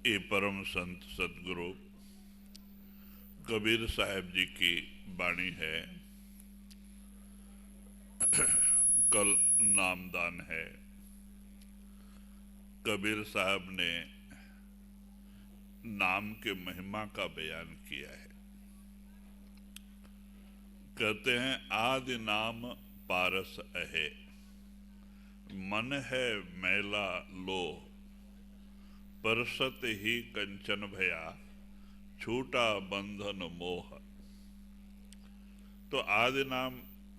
ये परम संत सतगुरु कबीर साहब जी की वाणी है। कल नामदान है। कबीर साहब ने नाम के महिमा का बयान किया है। कहते हैं आदि नाम पारस अहे, मन है मैला लो, परसत ही कंचन भया, छूटा बंधन मोह। तो आदि नाम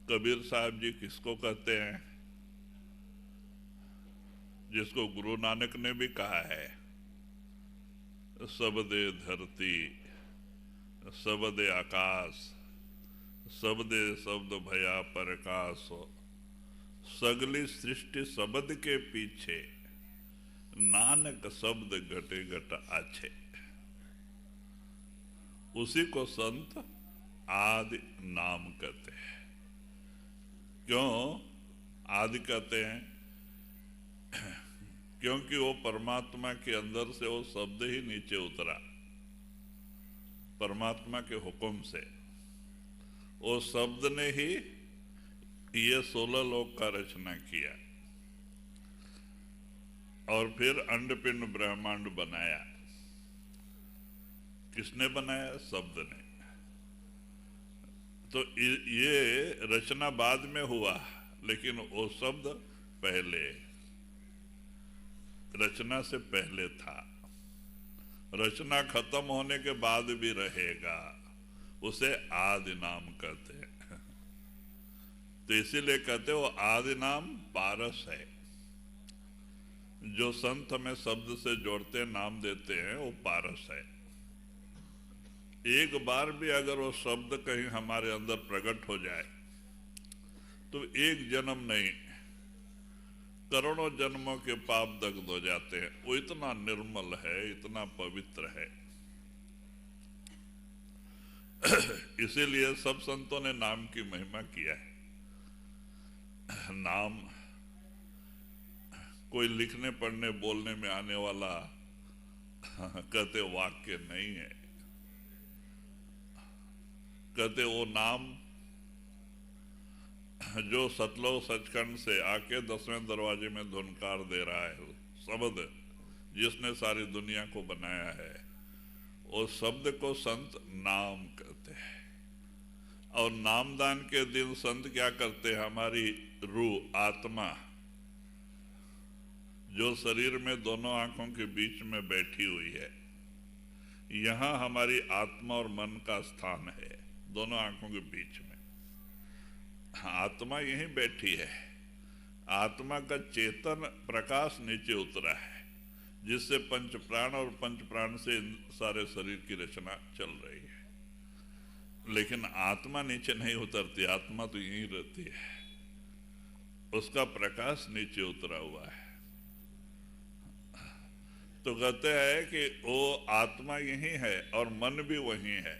कबीर साहब जी किसको कहते हैं? जिसको गुरु नानक ने भी कहा है, सबदे धरती सबदे आकाश, सबदे शब्द भया प्रकाश, सगली सृष्टि शब्द के पीछे, नानक शब्द घटे घट आछे। उसी को संत आदि नाम कहते हैं। क्यों आदि कहते हैं? क्योंकि वो परमात्मा के अंदर से वो शब्द ही नीचे उतरा, परमात्मा के हुक्म से। वो शब्द ने ही ये 16 लोक का रचना किया और फिर अंडपिंड ब्रह्मांड बनाया। किसने बनाया? शब्द ने। तो ये रचना बाद में हुआ, लेकिन वो शब्द पहले, रचना से पहले था। रचना खत्म होने के बाद भी रहेगा, उसे आदि नाम कहते हैं। तो इसीलिए कहते हो आदि नाम पारस है। जो संत हमें शब्द से जोड़ते नाम देते हैं वो पारस है। एक बार भी अगर वो शब्द कहीं हमारे अंदर प्रकट हो जाए तो एक जन्म नहीं, करोड़ों जन्मों के पाप दग्ध हो जाते हैं। वो इतना निर्मल है, इतना पवित्र है। इसीलिए सब संतों ने नाम की महिमा किया है। नाम कोई लिखने पढ़ने बोलने में आने वाला कहते वाक्य नहीं है। कहते वो नाम जो सतलोक सचखंड से आके 10वें दरवाजे में धुनकार दे रहा है, शब्द जिसने सारी दुनिया को बनाया है, उस शब्द को संत नाम कहते हैं। और नामदान के दिन संत क्या करते हैं? हमारी रूह, आत्मा जो शरीर में दोनों आंखों के बीच में बैठी हुई है, यहां हमारी आत्मा और मन का स्थान है, दोनों आंखों के बीच में। आत्मा यहीं बैठी है। आत्मा का चेतन प्रकाश नीचे उतरा है, जिससे पंच प्राण और पंच प्राण से सारे शरीर की रचना चल रही है। लेकिन आत्मा नीचे नहीं उतरती, आत्मा तो यहीं रहती है। उसका प्रकाश नीचे उतरा हुआ है। तो कहते हैं कि वो आत्मा यहीं है और मन भी वहीं है,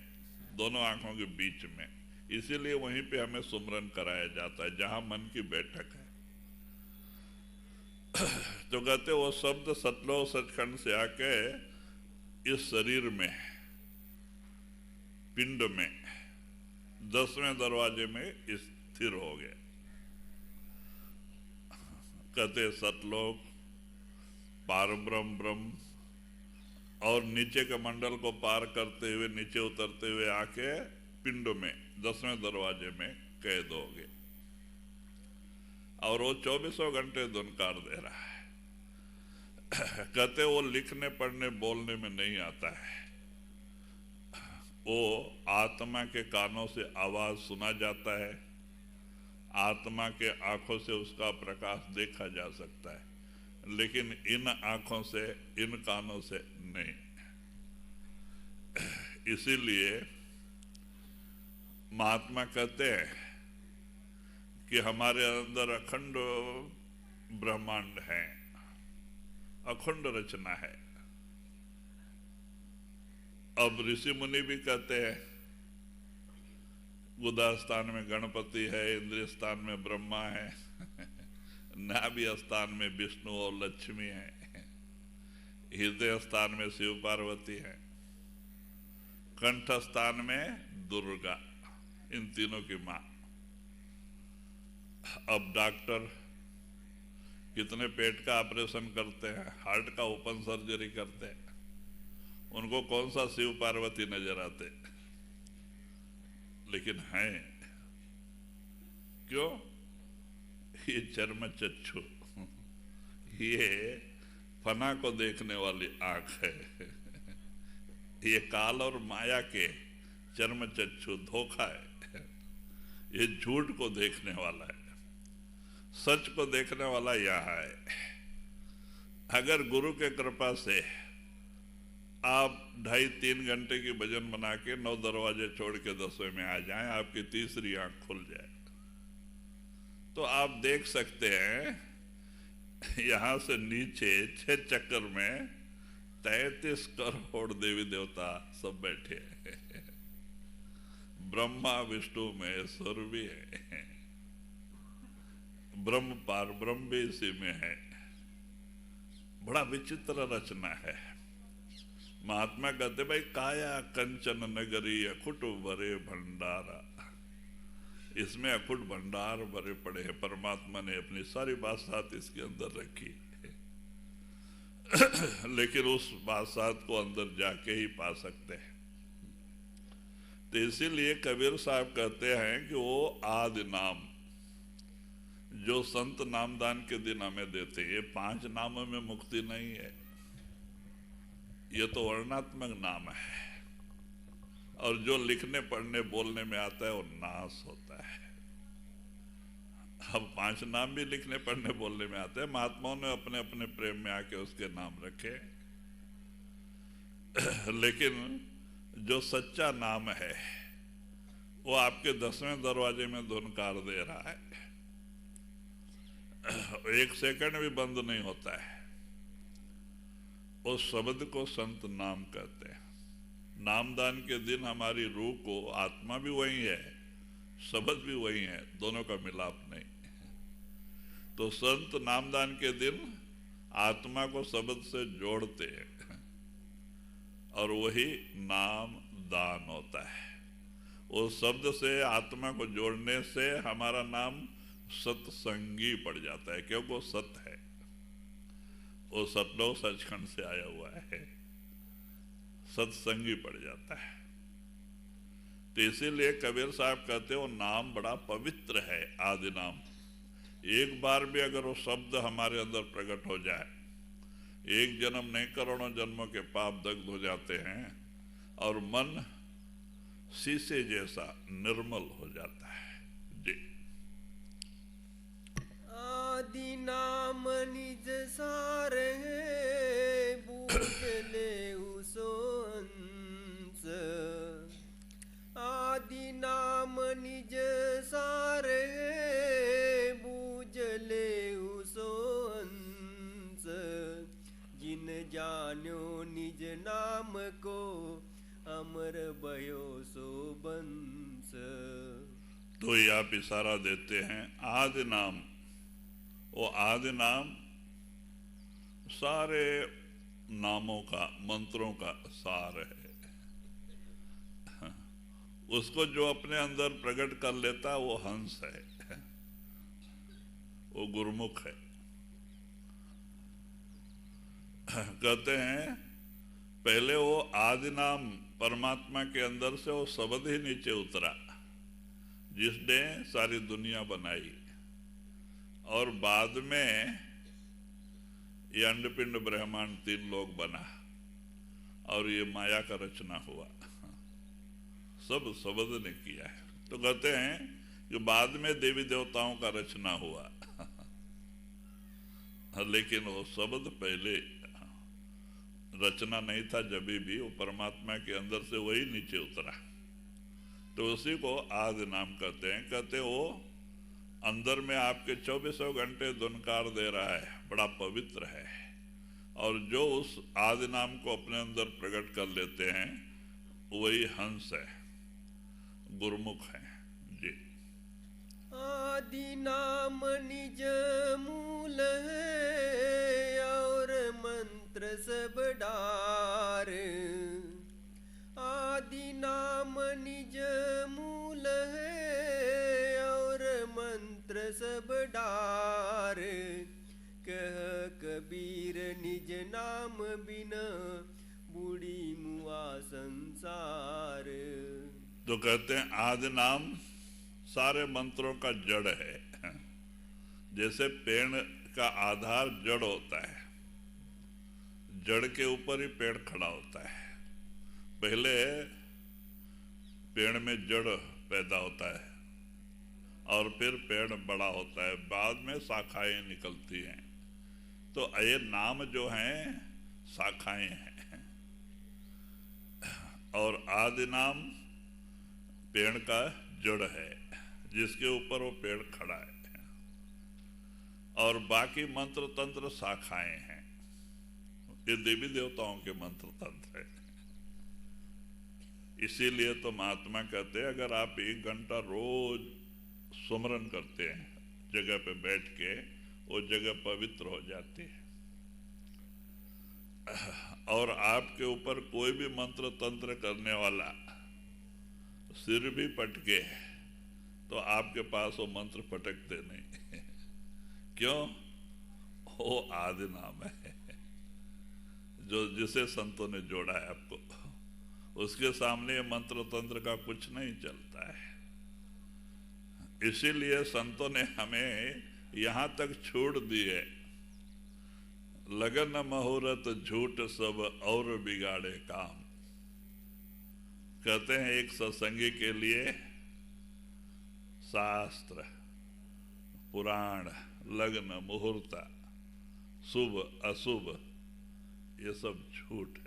दोनों आंखों के बीच में। इसीलिए वहीं पे हमें सुमरन कराया जाता है, जहां मन की बैठक है। तो कहते वो शब्द सतलोक सचखंड से आके इस शरीर में, पिंड में, 10वें दरवाजे में स्थिर हो गए। कहते सतलोक, पारब्रह्म ब्रह्म, और नीचे के मंडल को पार करते हुए, नीचे उतरते हुए आके पिंड में 10वें दरवाजे में कैद हो गए। और वो 24 घंटे धुनकार दे रहा है। कहते वो लिखने पढ़ने बोलने में नहीं आता है। वो आत्मा के कानों से आवाज सुना जाता है, आत्मा के आंखों से उसका प्रकाश देखा जा सकता है, लेकिन इन आंखों से, इन कानों से नहीं। इसीलिए महात्मा कहते हैं कि हमारे अंदर अखंड ब्रह्मांड है, अखंड रचना है। अब ऋषि मुनि भी कहते हैं, गुदा स्थान में गणपति है, इंद्रिय स्थान में ब्रह्मा है, नाभि स्थान में विष्णु और लक्ष्मी है। हृदय स्थान में शिव पार्वती है, कंठ स्थान में दुर्गा, इन तीनों की मां। अब डॉक्टर कितने पेट का ऑपरेशन करते हैं, हार्ट का ओपन सर्जरी करते हैं, उनको कौन सा शिव पार्वती नजर आते? लेकिन हैं, क्यों? ये चर्म चक्षु, ये फना को देखने वाली आंख है, ये काल और माया के चर्म चक्षु धोखा है, ये झूठ को देखने वाला है, सच को देखने वाला यहाँ है। अगर गुरु के कृपा से आप 2.5-3 घंटे की भजन बना के 9 दरवाजे छोड़ के 10वें में आ जाएं, आपकी तीसरी आंख खुल जाए, तो आप देख सकते हैं यहां से नीचे 6 चक्कर में 33 करोड़ देवी देवता सब बैठे हैं। ब्रह्मा विष्णु महेश्वर भी है, ब्रह्म पार ब्रह्म भी इसी में है। बड़ा विचित्र रचना है। महात्मा कहते भाई काया कंचन नगरी अखुट भरे भंडारा, इसमें अखुट भंडार भरे पड़े हैं। परमात्मा ने अपनी सारी बात इसके अंदर रखी लेकिन उस बात को अंदर जाके ही पा सकते हैं। तो इसीलिए कबीर साहब कहते हैं कि वो आदि नाम जो संत नामदान के दिन हमें देते, ये 5 नामों में मुक्ति नहीं है, ये तो वर्णात्मक नाम है, और जो लिखने पढ़ने बोलने में आता है वो नाश होता है। अब 5 नाम भी लिखने पढ़ने बोलने में आते हैं, महात्माओं ने अपने अपने प्रेम में आके उसके नाम रखे लेकिन जो सच्चा नाम है वो आपके 10वें दरवाजे में धुनकार दे रहा है, 1 सेकंड भी बंद नहीं होता है। उस शब्द को संत नाम कहते हैं। नामदान के दिन हमारी रूह को, आत्मा भी वही है, शब्द भी वही है, दोनों का मिलाप नहीं। तो संत नामदान के दिन आत्मा को शब्द से जोड़ते हैं और वही नाम दान होता है। उस शब्द से आत्मा को जोड़ने से हमारा नाम सत्संगी पड़ जाता है, क्योंकि वो सत है, वो सतलो सचखंड से आया हुआ है, सत्संगी पड़ जाता है। तो इसीलिए कबीर साहब कहते हो नाम बड़ा पवित्र है, आदि नाम। एक बार भी अगर वो शब्द हमारे अंदर प्रकट हो जाए, एक जन्म नहीं करोड़ों जन्मों के पाप दग्ध हो जाते हैं और मन शीशे जैसा निर्मल हो जाता है। जी। आदि नाम निज सार बूझ ले उसो अंस, आदि नाम निज सार बूझ ले उसो अंस, जिन जान्यो निज नाम को अमर भयो सो बंस। तो ये आप इशारा देते हैं आदि नाम, वो आदि नाम सारे नामों का, मंत्रों का सार है। उसको जो अपने अंदर प्रकट कर लेता है वो हंस है, वो गुरुमुख है। कहते हैं पहले वो आदि नाम परमात्मा के अंदर से वो शब्द ही नीचे उतरा जिसने सारी दुनिया बनाई, और बाद में ये अंडपिंड ब्रह्मांड 3 लोग बना और ये माया का रचना हुआ, सब शब्द ने किया है। तो कहते हैं कि बाद में देवी देवताओं का रचना हुआ लेकिन वो शब्द पहले रचना नहीं था, जब भी वो परमात्मा के अंदर से वही नीचे उतरा, तो उसी को आदि नाम कहते हैं। कहते वो अंदर में आपके 24 घंटे धुनकार दे रहा है, बड़ा पवित्र है, और जो उस आदि नाम को अपने अंदर प्रकट कर लेते हैं वही हंस है, गुरुमुख है। जी। आदि नाम निज मूल है और मंत्र सब डार। आदि नाम निज मूल है और मंत्र सब डार। कह कबीर निज नाम बिना बूढ़ी मुआ संसार। तो कहते हैं आदि नाम सारे मंत्रों का जड़ है। जैसे पेड़ का आधार जड़ होता है, जड़ के ऊपर ही पेड़ खड़ा होता है। पहले पेड़ में जड़ पैदा होता है और फिर पेड़ बड़ा होता है, बाद में शाखाएं निकलती हैं। तो ये नाम जो हैं शाखाएं हैं, और आदि नाम पेड़ का जड़ है जिसके ऊपर वो पेड़ खड़ा है, और बाकी मंत्र तंत्र शाखाएं हैं। ये देवी देवताओं के मंत्र तंत्र है। इसीलिए तो महात्मा कहते हैं अगर आप 1 घंटा रोज सुमरन करते हैं जगह पे बैठ के, वो जगह पवित्र हो जाती है। और आपके ऊपर कोई भी मंत्र तंत्र करने वाला सिर भी पटके तो आपके पास वो मंत्र पटकते नहीं। क्यों? वो आदि नाम है जो जिसे संतों ने जोड़ा है आपको। उसके सामने मंत्र तंत्र का कुछ नहीं चलता है। इसीलिए संतों ने हमें यहां तक छूट दी है, लगन मुहूर्त झूठ सब और बिगाड़े काम। कहते हैं एक सत्संगी के लिए शास्त्र, पुराण, लग्न, मुहूर्त, शुभ अशुभ ये सब झूठ है।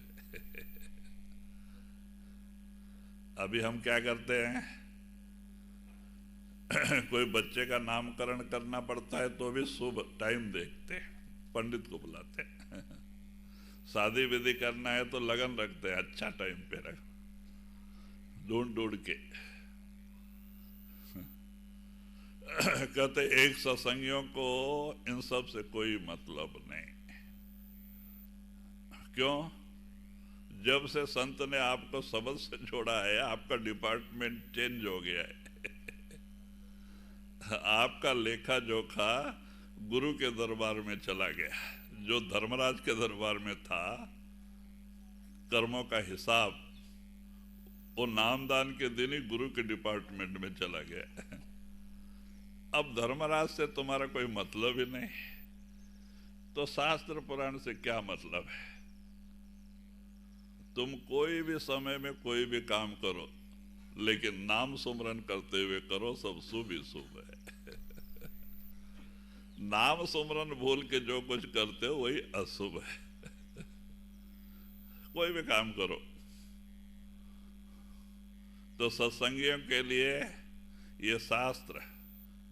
अभी हम क्या करते हैं, कोई बच्चे का नामकरण करना पड़ता है तो भी शुभ टाइम देखते हैं, पंडित को बुलाते हैं। शादी विधि करना है तो लगन रखते हैं, अच्छा टाइम पे रख ढूंढ ढूंढ के। कहते एक सत्संगियों को इन सब से कोई मतलब नहीं। क्यों? जब से संत ने आपको शब्द से जोड़ा है आपका डिपार्टमेंट चेंज हो गया है। आपका लेखा जोखा गुरु के दरबार में चला गया। जो धर्मराज के दरबार में था, कर्मों का हिसाब वो नामदान के दिन ही गुरु के डिपार्टमेंट में चला गया। अब धर्मराज से तुम्हारा कोई मतलब ही नहीं, तो शास्त्र पुराण से क्या मतलब है? तुम कोई भी समय में कोई भी काम करो, लेकिन नाम सुमरन करते हुए करो, सब शुभ ही शुभ है। नाम सुमरन भूल के जो कुछ करते हो वही अशुभ है। कोई भी काम करो। तो सत्संगियों के लिए ये शास्त्र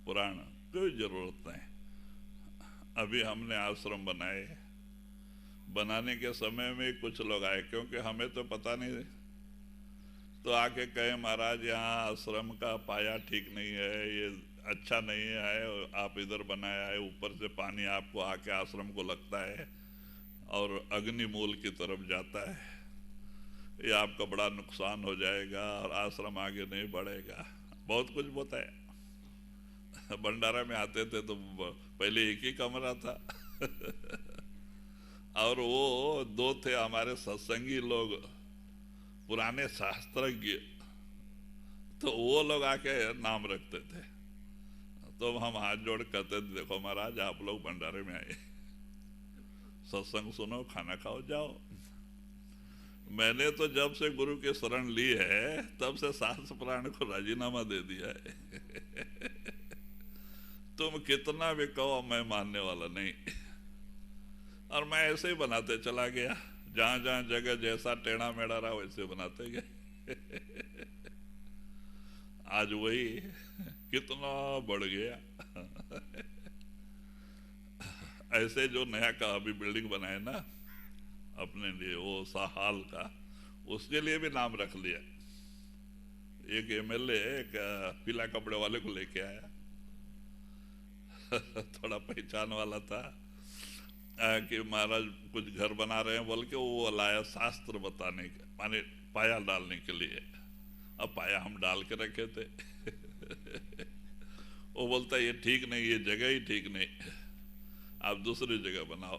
पुराण कोई जरूरत नहीं। अभी हमने आश्रम बनाए, बनाने के समय में कुछ लोग आए, क्योंकि हमें तो पता नहीं, तो आके कहे महाराज यहाँ आश्रम का पाया ठीक नहीं है, ये अच्छा नहीं है, आप इधर बनाया है, ऊपर से पानी आपको आके आश्रम को लगता है और अग्निमूल की तरफ जाता है, ये आपका बड़ा नुकसान हो जाएगा और आश्रम आगे नहीं बढ़ेगा। बहुत कुछ बताया। भंडारा में आते थे तो पहले एक ही कमरा था और वो 2 थे हमारे सत्संगी लोग, पुराने शास्त्रज्ञ, तो वो लोग आके नाम रखते थे। तो हम हाथ जोड़ कहते थे देखो महाराज आप लोग भंडारे में आए, सत्संग सुनो, खाना खाओ, जाओ। मैंने तो जब से गुरु के शरण ली है तब से शास्त्र पुराण को राजीनामा दे दिया है। तुम कितना भी कहो मैं मानने वाला नहीं। और मैं ऐसे ही बनाते चला गया, जहां जहां जगह जैसा टेढ़ा मेढ़ा रहा वैसे बनाते गए। आज वही कितना बढ़ गया। ऐसे जो नया का अभी बिल्डिंग बनाए ना अपने लिए, वो साहाल का, उसके लिए भी नाम रख लिया। एक एमएलए एक पीला कपड़े वाले को लेके आया, थोड़ा पहचान वाला था, कि महाराज कुछ घर बना रहे हैं बोल के वो लाया शास्त्र बताने के, माने पाया डालने के लिए। अब पाया हम डाल के रखे थे वो बोलता ये ठीक नहीं, ये जगह ही ठीक नहीं, आप दूसरी जगह बनाओ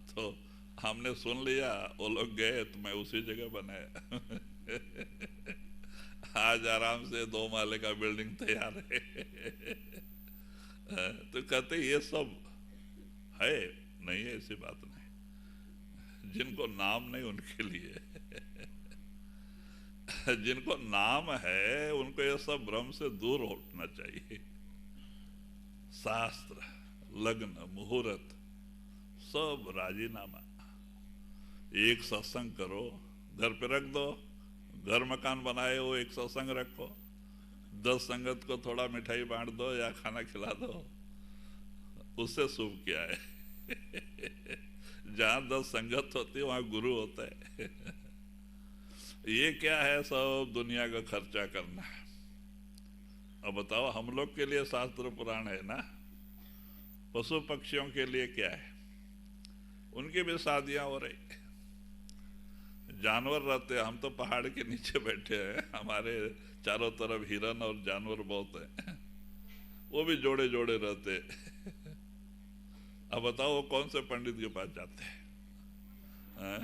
तो हमने सुन लिया, वो लोग गए तो मैं उसी जगह बनाया आज आराम से 2 माले का बिल्डिंग तैयार है तो कहते ये सब है, नहीं है ऐसी बात नहीं। जिनको नाम नहीं उनके लिए जिनको नाम है उनको ये सब भ्रम से दूर उठना चाहिए। शास्त्र, लग्न, मुहूर्त सब राजीनामा। एक सत्संग करो, घर पे रख दो, घर मकान बनाए हो एक सत्संग रखो, 10 संगत को थोड़ा मिठाई बांट दो या खाना खिला दो, उससे शुभ क्या है जहां 10 संगत होती है वहां गुरु होता है ये क्या है, सब दुनिया का खर्चा करना। अब बताओ, हम लोग के लिए शास्त्र पुराण है ना, पशु पक्षियों के लिए क्या है, उनकी भी शादियां हो रही, जानवर रहते, हम तो पहाड़ के नीचे बैठे हैं, हमारे चारों तरफ हिरन और जानवर बहुत हैं, वो भी जोड़े जोड़े रहते अब बताओ वो कौन से पंडित के पास जाते हैं?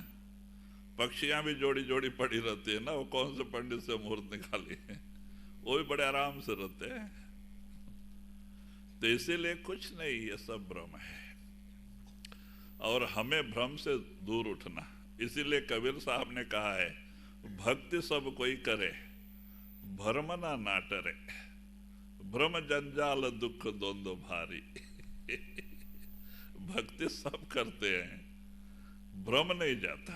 पक्षियां भी जोड़ी जोड़ी पड़ी रहती है ना, वो कौन से पंडित से मुहूर्त निकाली है, वो भी बड़े आराम से रहते हैं। तो इसीलिए कुछ नहीं, ये सब भ्रम है और हमें भ्रम से दूर उठना। इसीलिए कबीर साहब ने कहा है, भक्ति सब कोई करे, भ्रम ना टरे, भ्रम जंजाल दुख द्वंद्व भारी भक्ति सब करते हैं, भ्रम नहीं जाता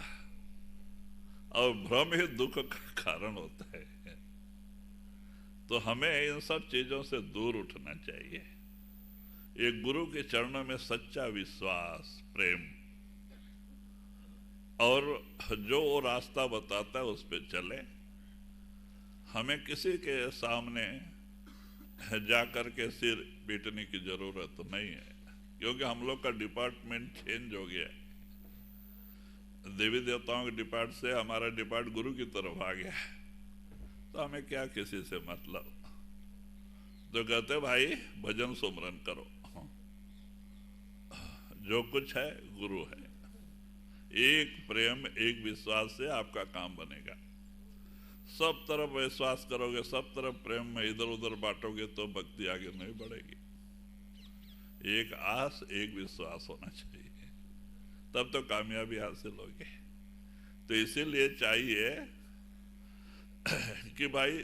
और भ्रम ही दुख का कारण होता है। तो हमें इन सब चीजों से दूर उठना चाहिए। एक गुरु के चरणों में सच्चा विश्वास, प्रेम, और जो वो रास्ता बताता है उस पे चले। हमें किसी के सामने जा कर के सिर पीटने की जरूरत तो नहीं है, क्योंकि हम लोग का डिपार्टमेंट चेंज हो गया है। देवी देवताओं के डिपार्ट से हमारा डिपार्ट गुरु की तरफ आ गया है, तो हमें क्या किसी से मतलब। तो कहते भाई भजन सुमरन करो, जो कुछ है गुरु है। एक प्रेम, एक विश्वास से आपका काम बनेगा। सब तरफ विश्वास करोगे, सब तरफ प्रेम में इधर उधर बांटोगे तो भक्ति आगे नहीं बढ़ेगी। एक आस, एक विश्वास होना चाहिए, तब तो कामयाबी हासिल होगी। तो इसीलिए चाहिए कि भाई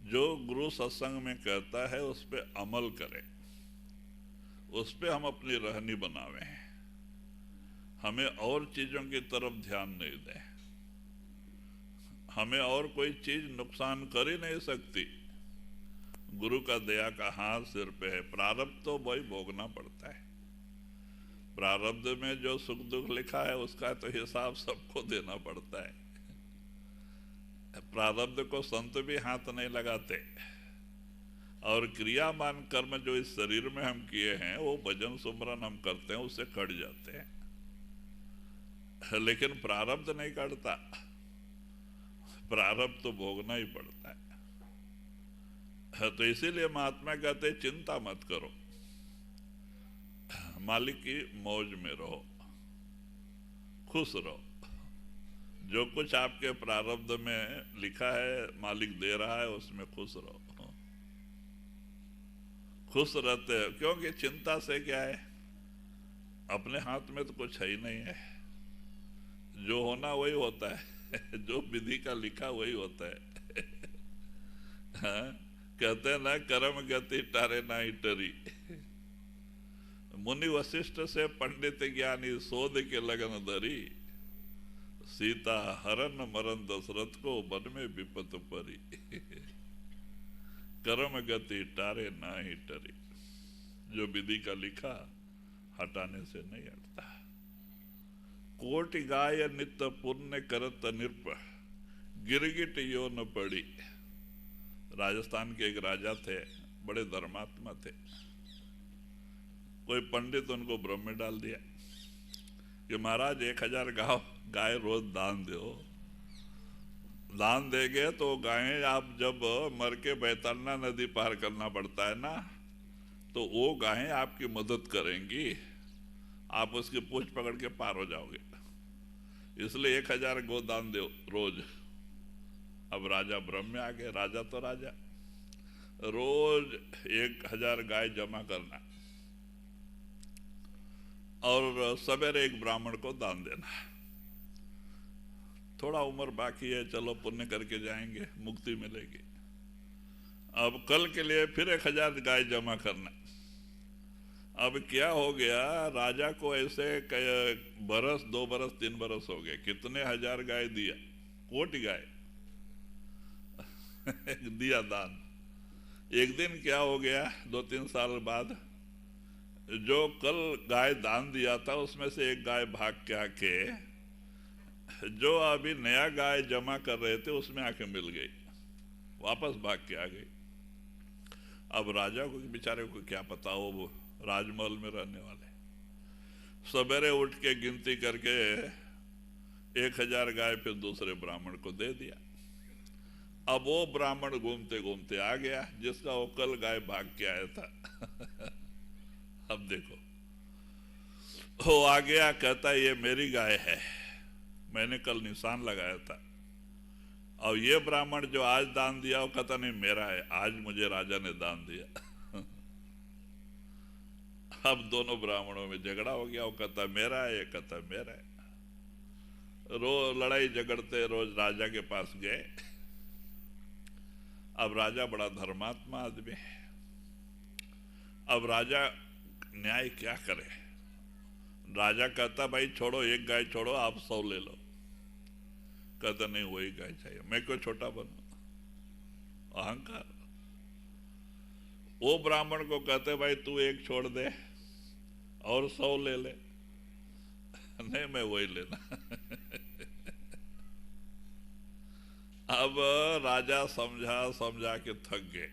जो गुरु सत्संग में कहता है उस पे अमल करें, उस पे हम अपनी रहनी बनावें, हमें और चीजों की तरफ ध्यान नहीं दें। हमें और कोई चीज नुकसान कर ही नहीं सकती। गुरु का दया का हाथ सिर पे है। प्रारब्ध तो वही भोगना पड़ता है। प्रारब्ध में जो सुख दुख लिखा है उसका तो हिसाब सबको देना पड़ता है। प्रारब्ध को संत भी हाथ नहीं लगाते। और क्रियामान कर्म जो इस शरीर में हम किए हैं, वो भजन सुमरन हम करते हैं, उससे कट जाते हैं, लेकिन प्रारब्ध नहीं कटता। प्रारब्ध तो भोगना ही पड़ता है। तो इसीलिए महात्मा कहते हैं चिंता मत करो, मालिक की मौज में रहो, खुश रहो। जो कुछ आपके प्रारब्ध में लिखा है मालिक दे रहा है, उसमें खुश रहो। खुश रहते हो, क्योंकि चिंता से क्या है, अपने हाथ में तो कुछ है ही नहीं है। जो होना वही होता है जो विधि का लिखा वही होता है हाँ? कहते हैं ना, कर्म गति टारे ना ही टरी। मुनि वशिष्ठ से पंडित ज्ञानी शोध के लगन धरी, सीता हरण मरण दशरथ को वन में विपत परी। कर्म गति टारे ना ही टरी। जो विधि का लिखा हटाने से नहीं हटता। कोटि गाय नित्य पुण्य करत निरप, गिरगिट यो न पड़ी। राजस्थान के एक राजा थे, बड़े धर्मात्मा थे। कोई पंडित उनको भ्रम में डाल दिया कि महाराज 1000 गाय रोज दान दो। दान देंगे तो गायें, आप जब मर के बैतरना नदी पार करना पड़ता है ना, तो वो गायें आपकी मदद करेंगी, आप उसकी पूंछ पकड़ के पार हो जाओगे, इसलिए 1000 गो दान दो रोज। अब राजा भ्रम में आ गए। राजा तो राजा, रोज 1000 गाय जमा करना और सवेरे एक ब्राह्मण को दान देना। थोड़ा उम्र बाकी है, चलो पुण्य करके जाएंगे, मुक्ति मिलेगी। अब कल के लिए फिर 1000 गाय जमा करना। अब क्या हो गया, राजा को ऐसे बरस, 2 बरस, 3 बरस हो गए, कितने 1000 गाय दिया, कोटि गाय दिया दान। एक दिन क्या हो गया, 2-3 साल बाद, जो कल गाय दान दिया था उसमें से एक गाय भाग के आके जो अभी नया गाय जमा कर रहे थे उसमें आके मिल गई, वापस भाग के आ गई। अब राजा को बेचारे को क्या पता, वो राजमहल में रहने वाले, सवेरे उठ के गिनती करके 1000 गाय फिर दूसरे ब्राह्मण को दे दिया। अब वो ब्राह्मण घूमते घूमते आ गया जिसका वो कल गाय भाग के आया था। अब देखो, वो आ गया, कहता ये मेरी गाय है, मैंने कल निशान लगाया था। और ये ब्राह्मण जो आज दान दिया वो कहता नहीं मेरा है, आज मुझे राजा ने दान दिया। अब दोनों ब्राह्मणों में झगड़ा हो गया, वो कहता मेरा है, ये कहता मेरा है। रोज लड़ाई झगड़ते रोज राजा के पास गए। अब राजा बड़ा धर्मात्मा आदमी है। अब राजा न्याय क्या करे, राजा कहता भाई छोड़ो, एक गाय छोड़ो, आप 100 ले लो। कहता नहीं वही गाय चाहिए, मैं क्यों छोटा बनूं, अहंकार। वो ब्राह्मण को कहते भाई तू एक छोड़ दे और 100 ले ले। नहीं मैं वही लेना। अब राजा समझा समझा के थक गए।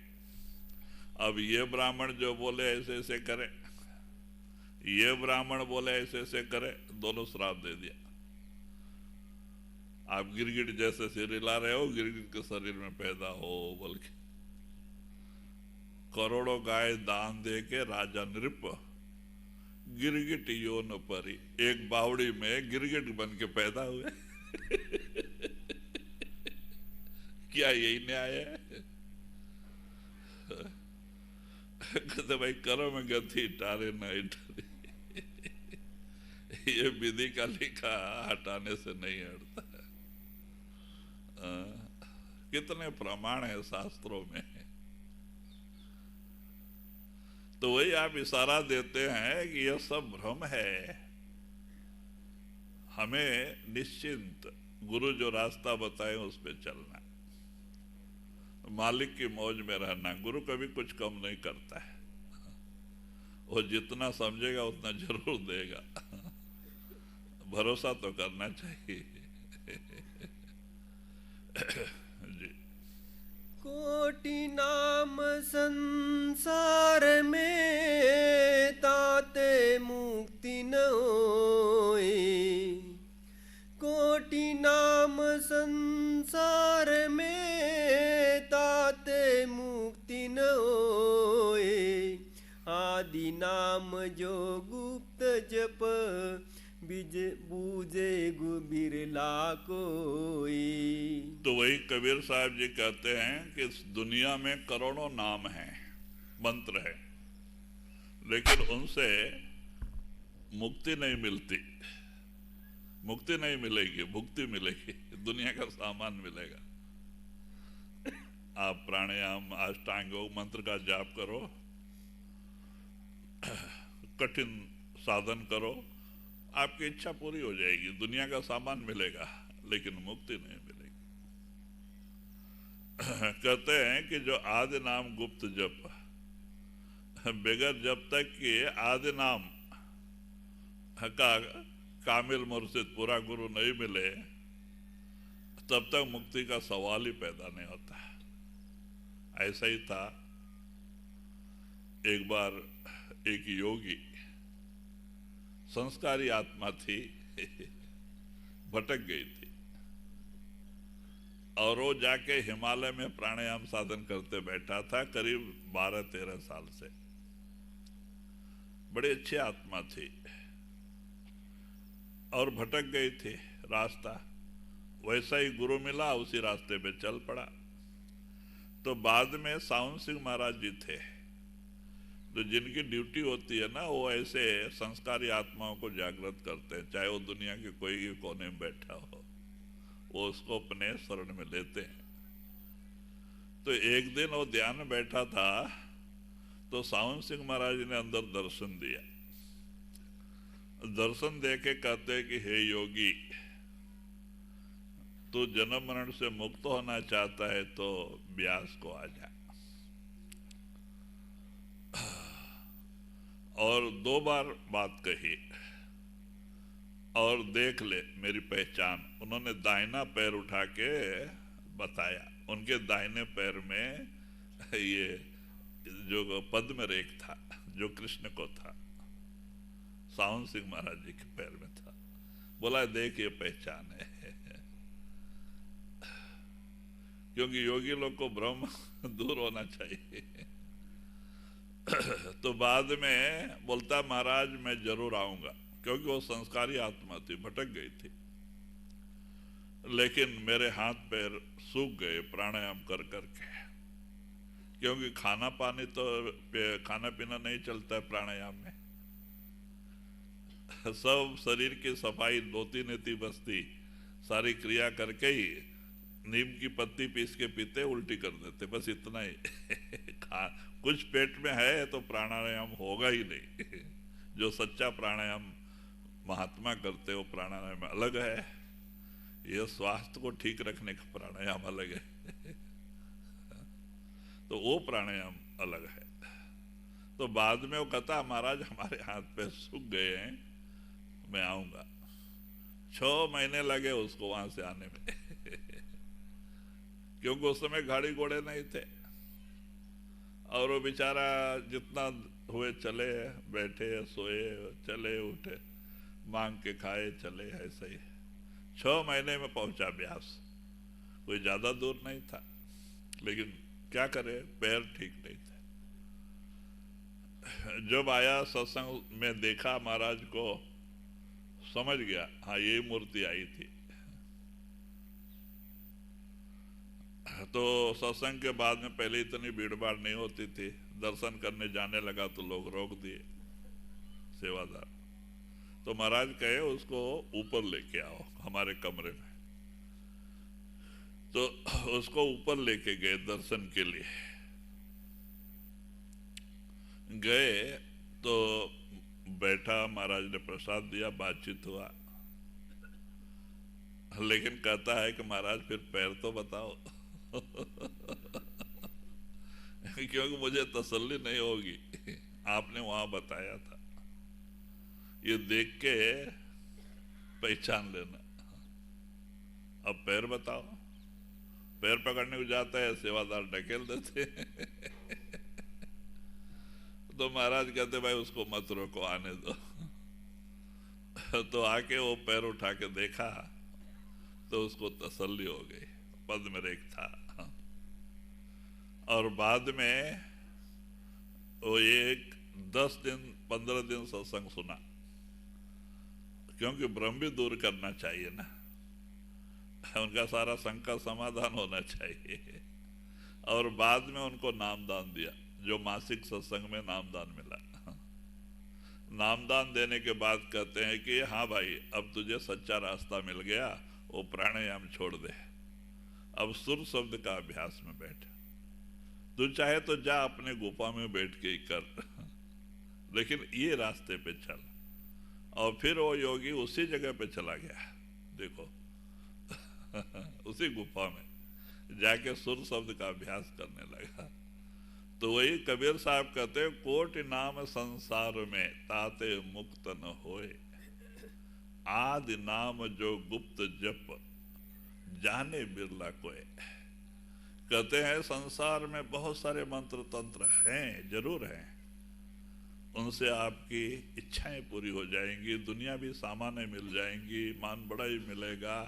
अब ये ब्राह्मण जो बोले ऐसे ऐसे करे, ये ब्राह्मण बोले ऐसे ऐसे करे, दोनों श्राप दे दिया। आप गिरगिट जैसे सिर हिला रहे हो, गिरगिट के शरीर में पैदा हो बोल के। करोड़ों गाय दान दे के राजा नृप गिरगिट योन परी, एक बावड़ी में गिरगिट बन के पैदा हुए। क्या यही न्याय है? कहते भाई करो में गति टारे नहीं टारे। ये विधि का लिखा हटाने से नहीं हटता है। कितने प्रमाण है शास्त्रों में। तो वही आप इशारा देते हैं कि यह सब भ्रम है। हमें निश्चिंत गुरु जो रास्ता बताए उस पर चलना, मालिक की मौज में रहना। गुरु कभी कुछ कम नहीं करता है, वो जितना समझेगा उतना जरूर देगा। भरोसा तो करना चाहिए। जी। कोटि नाम संसार में ताते मुक्ति न होए, कोटि नाम संसार में ताते मुक्ति न होए, आदि नाम जो गुप्त जप बूझे बिरला कोई। तो वही कबीर साहब जी कहते हैं कि इस दुनिया में करोड़ों नाम हैं, मंत्र है, लेकिन उनसे मुक्ति नहीं मिलती। मुक्ति नहीं मिलेगी, भुक्ति मिलेगी, दुनिया का सामान मिलेगा। आप प्राणायाम अष्टांग योग मंत्र का जाप करो, कठिन साधन करो, आपकी इच्छा पूरी हो जाएगी, दुनिया का सामान मिलेगा लेकिन मुक्ति नहीं मिलेगी। कहते हैं कि जो आदि नाम गुप्त जप, बगैर जब तक कि आदि नाम का कामिल मुर्शिद पूरा गुरु नहीं मिले तब तक मुक्ति का सवाल ही पैदा नहीं होता। ऐसा ही था। एक बार एक योगी संस्कारी आत्मा थी, भटक गई थी, और वो जाके हिमालय में प्राणायाम साधन करते बैठा था करीब 12-13 साल से। बड़ी अच्छी आत्मा थी और भटक गई थी रास्ता। वैसा ही गुरु मिला, उसी रास्ते पे चल पड़ा। तो बाद में सावन सिंह महाराज जी थे, तो जिनकी ड्यूटी होती है ना, वो ऐसे संस्कारी आत्माओं को जागृत करते हैं, चाहे वो दुनिया के कोई भी कोने में बैठा हो, वो उसको अपने शरण में लेते हैं। तो एक दिन वो ध्यान में बैठा था, तो सावन सिंह महाराज ने अंदर दर्शन दिया। दर्शन देके कहते कि हे योगी, तू जन्म मरण से मुक्त होना चाहता है तो ब्यास को आ जा। और 2 बार बात कही, और देख ले मेरी पहचान। उन्होंने दाहिना पैर उठा के बताया, उनके दाहिने पैर में ये जो पद्म रेख था, जो कृष्ण को था, सावन सिंह महाराज जी के पैर में था। बोला देख ये पहचान है। क्योंकि योगी लोग को भ्रम दूर होना चाहिए। तो बाद में बोलता महाराज मैं जरूर आऊंगा, क्योंकि वो संस्कारी आत्मा थी, भटक गई थी। लेकिन मेरे हाथ पैर सूख गए प्राणायाम कर करके, क्योंकि खाना पीना नहीं चलता है प्राणायाम में। सब शरीर की सफाई 2-3 इतनी बस्ती सारी क्रिया करके ही नीम की पत्ती पीस के पीते, उल्टी कर देते, बस इतना ही। कुछ पेट में है तो प्राणायाम होगा ही नहीं। जो सच्चा प्राणायाम महात्मा करते हो प्राणायाम अलग है, यह स्वास्थ्य को ठीक रखने का प्राणायाम अलग है। तो वो प्राणायाम अलग है। तो बाद में वो कहता महाराज हमारे हाथ पे सूख गए हैं, मैं आऊंगा। 6 महीने लगे उसको वहां से आने में। क्योंकि उस समय गाड़ी घोड़े नहीं थे, और वो बेचारा जितना हुए चले, बैठे सोए, चले उठे, मांग के खाए, चले, ऐसे ही 6 महीने में पहुंचा ब्यास। कोई ज्यादा दूर नहीं था, लेकिन क्या करे, पैर ठीक नहीं थे। जब आया सत्संग में देखा महाराज को, समझ गया हाँ यही मूर्ति आई थी। तो सत्संग के बाद में पहले इतनी भीड़ भाड़ नहीं होती थी, दर्शन करने जाने लगा तो लोग रोक दिए सेवादार। तो महाराज कहे उसको ऊपर लेके आओ हमारे कमरे में। तो उसको ऊपर लेके गए दर्शन के लिए। गए तो बैठा, महाराज ने प्रसाद दिया, बातचीत हुआ। लेकिन कहता है कि महाराज फिर पैर तो बताओ। क्योंकि मुझे तसल्ली नहीं होगी, आपने वहां बताया था, ये देख के पहचान लेना। अब पैर बताओ। पैर पकड़ने को जाता है, सेवादार ढकेल देते। तो महाराज कहते भाई उसको मत रोको, आने दो। तो आके वो पैर उठा के देखा तो उसको तसल्ली हो गई, पद्म रेख था। और बाद में वो एक 10 दिन 15 दिन सत्संग सुना, क्योंकि भ्रम भी दूर करना चाहिए ना, उनका सारा संकट समाधान होना चाहिए। और बाद में उनको नामदान दिया, जो मासिक सत्संग में नामदान मिला। नामदान देने के बाद कहते हैं कि हाँ भाई अब तुझे सच्चा रास्ता मिल गया, वो प्राणायाम छोड़ दे, अब सुर शब्द का अभ्यास में बैठ। तू चाहे तो जा अपने गुफा में बैठ के ही कर, लेकिन ये रास्ते पे चल। और फिर वो योगी उसी जगह पे चला गया, देखो। उसी गुफा में जाके सुर शब्द का अभ्यास करने लगा। तो वही कबीर साहब कहते हैं, कोटि नाम संसार में ताते मुक्त न होए, आदि नाम जो गुप्त जप जाने बिरला कोय। कहते हैं संसार में बहुत सारे मंत्र तंत्र हैं, जरूर हैं, उनसे आपकी इच्छाएं पूरी हो जाएंगी, दुनिया भी सामान्य मिल जाएंगी, मान बढ़ाई मिलेगा,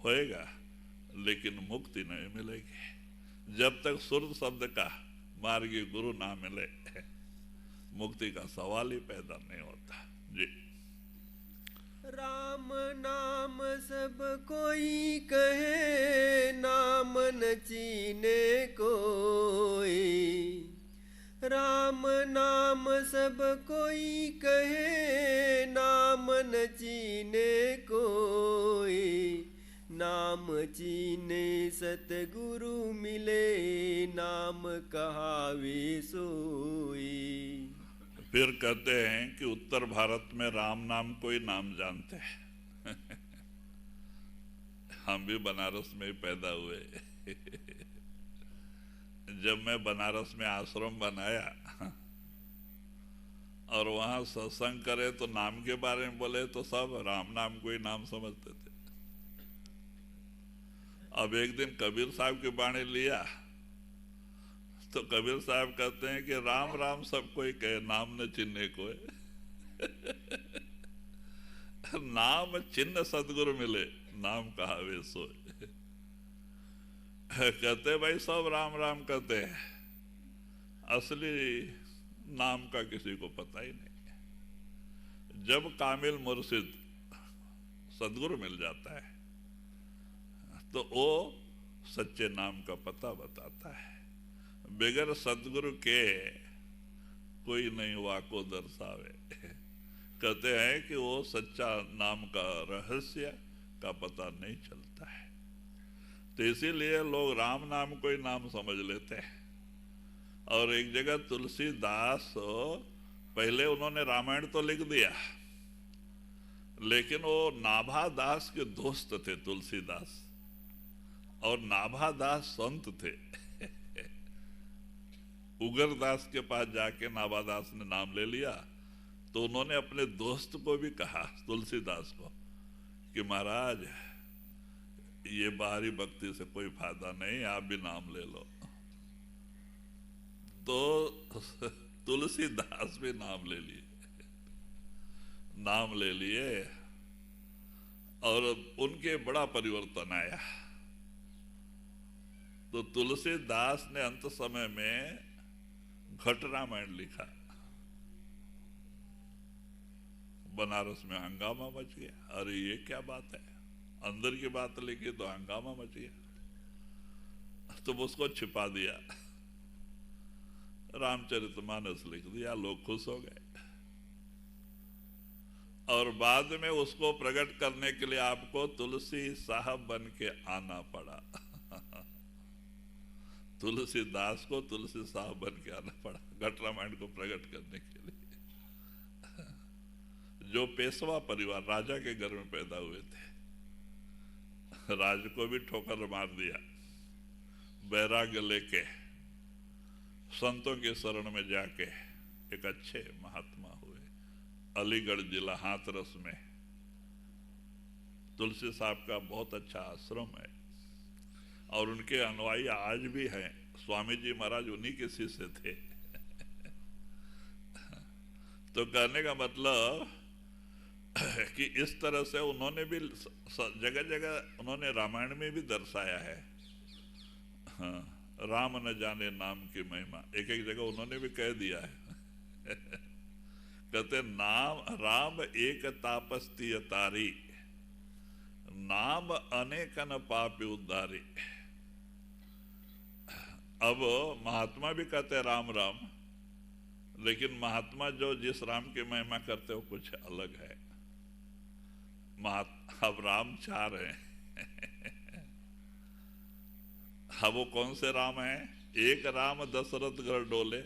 होएगा, लेकिन मुक्ति नहीं मिलेगी जब तक सुर शब्द का मार्गी गुरु ना मिले। मुक्ति का सवाल ही पैदा नहीं होता जी। राम नाम सब कोई कहे, नाम न चीने कोई। राम नाम सब कोई कहे, नाम न चीने कोई। नाम चीने सतगुरु मिले, नाम कहावे सोई। फिर कहते हैं कि उत्तर भारत में राम नाम कोई नाम जानते हैं। हम भी बनारस में ही पैदा हुए। जब मैं बनारस में आश्रम बनाया और वहां सत्संग करे तो नाम के बारे में बोले तो सब राम नाम कोई नाम समझते थे। अब एक दिन कबीर साहब की बाणी लिया तो कबीर साहब कहते हैं कि राम राम सब कोई कहे, नाम न चिन्ह कोई। नाम चिन्ह सतगुरु मिले, नाम कहावे सोए। कहते भाई सब राम राम कहते हैं, असली नाम का किसी को पता ही नहीं। जब कामिल मुर्शिद सदगुरु मिल जाता है तो वो सच्चे नाम का पता बताता है। बगैर सदगुरु के कोई नहीं वाको दर्शावे। कहते हैं कि वो सच्चा नाम का रहस्य का पता नहीं चलता है। तो इसीलिए लोग राम नाम कोई नाम समझ लेते हैं। और एक जगह तुलसीदास, पहले उन्होंने रामायण तो लिख दिया, लेकिन वो नाभा दास के दोस्त थे तुलसीदास, और नाभा दास संत थे। उगरदास के पास जाके नाभादास ने नाम ले लिया तो उन्होंने अपने दोस्त को भी कहा, तुलसीदास को, कि महाराज ये बाहरी भक्ति से कोई फायदा नहीं, आप भी नाम ले लो। तो तुलसीदास भी नाम ले लिए, नाम ले लिए और उनके बड़ा परिवर्तन आया। तो तुलसीदास ने अंत समय में घट रामायण लिखा। बनारस में हंगामा मच गया, अरे ये क्या बात है, अंदर की बात लिखी तो हंगामा मच गया। तो उसको छिपा दिया, रामचरितमानस लिख दिया, लोग खुश हो गए। और बाद में उसको प्रकट करने के लिए आपको तुलसी साहब बन के आना पड़ा। तुलसीदास को तुलसी साहब बन के आना पड़ा घट रामायण को प्रकट करने के लिए। जो पेशवा परिवार, राजा के घर में पैदा हुए थे, राज को भी ठोकर मार दिया, वैराग्य लेके संतों के शरण में जाके एक अच्छे महात्मा हुए। अलीगढ़ जिला हाथरस में तुलसी साहब का बहुत अच्छा आश्रम है और उनके अनुयायी आज भी हैं। स्वामी जी महाराज उन्हीं के शिष्य थे। तो कहने का मतलब कि इस तरह से उन्होंने भी जगह जगह उन्होंने रामायण में भी दर्शाया है। हाँ, राम न जाने नाम की महिमा, एक एक जगह उन्होंने भी कह दिया है। कहते नाम राम एक तापस्तीय तारी, नाम अनेकन पापी उद्धारी। अब महात्मा भी कहते हैं राम राम, लेकिन महात्मा जो जिस राम की महिमा करते हो कुछ अलग है। अब राम चार हैं। अब वो कौन से राम हैं? एक राम दशरथ घर डोले,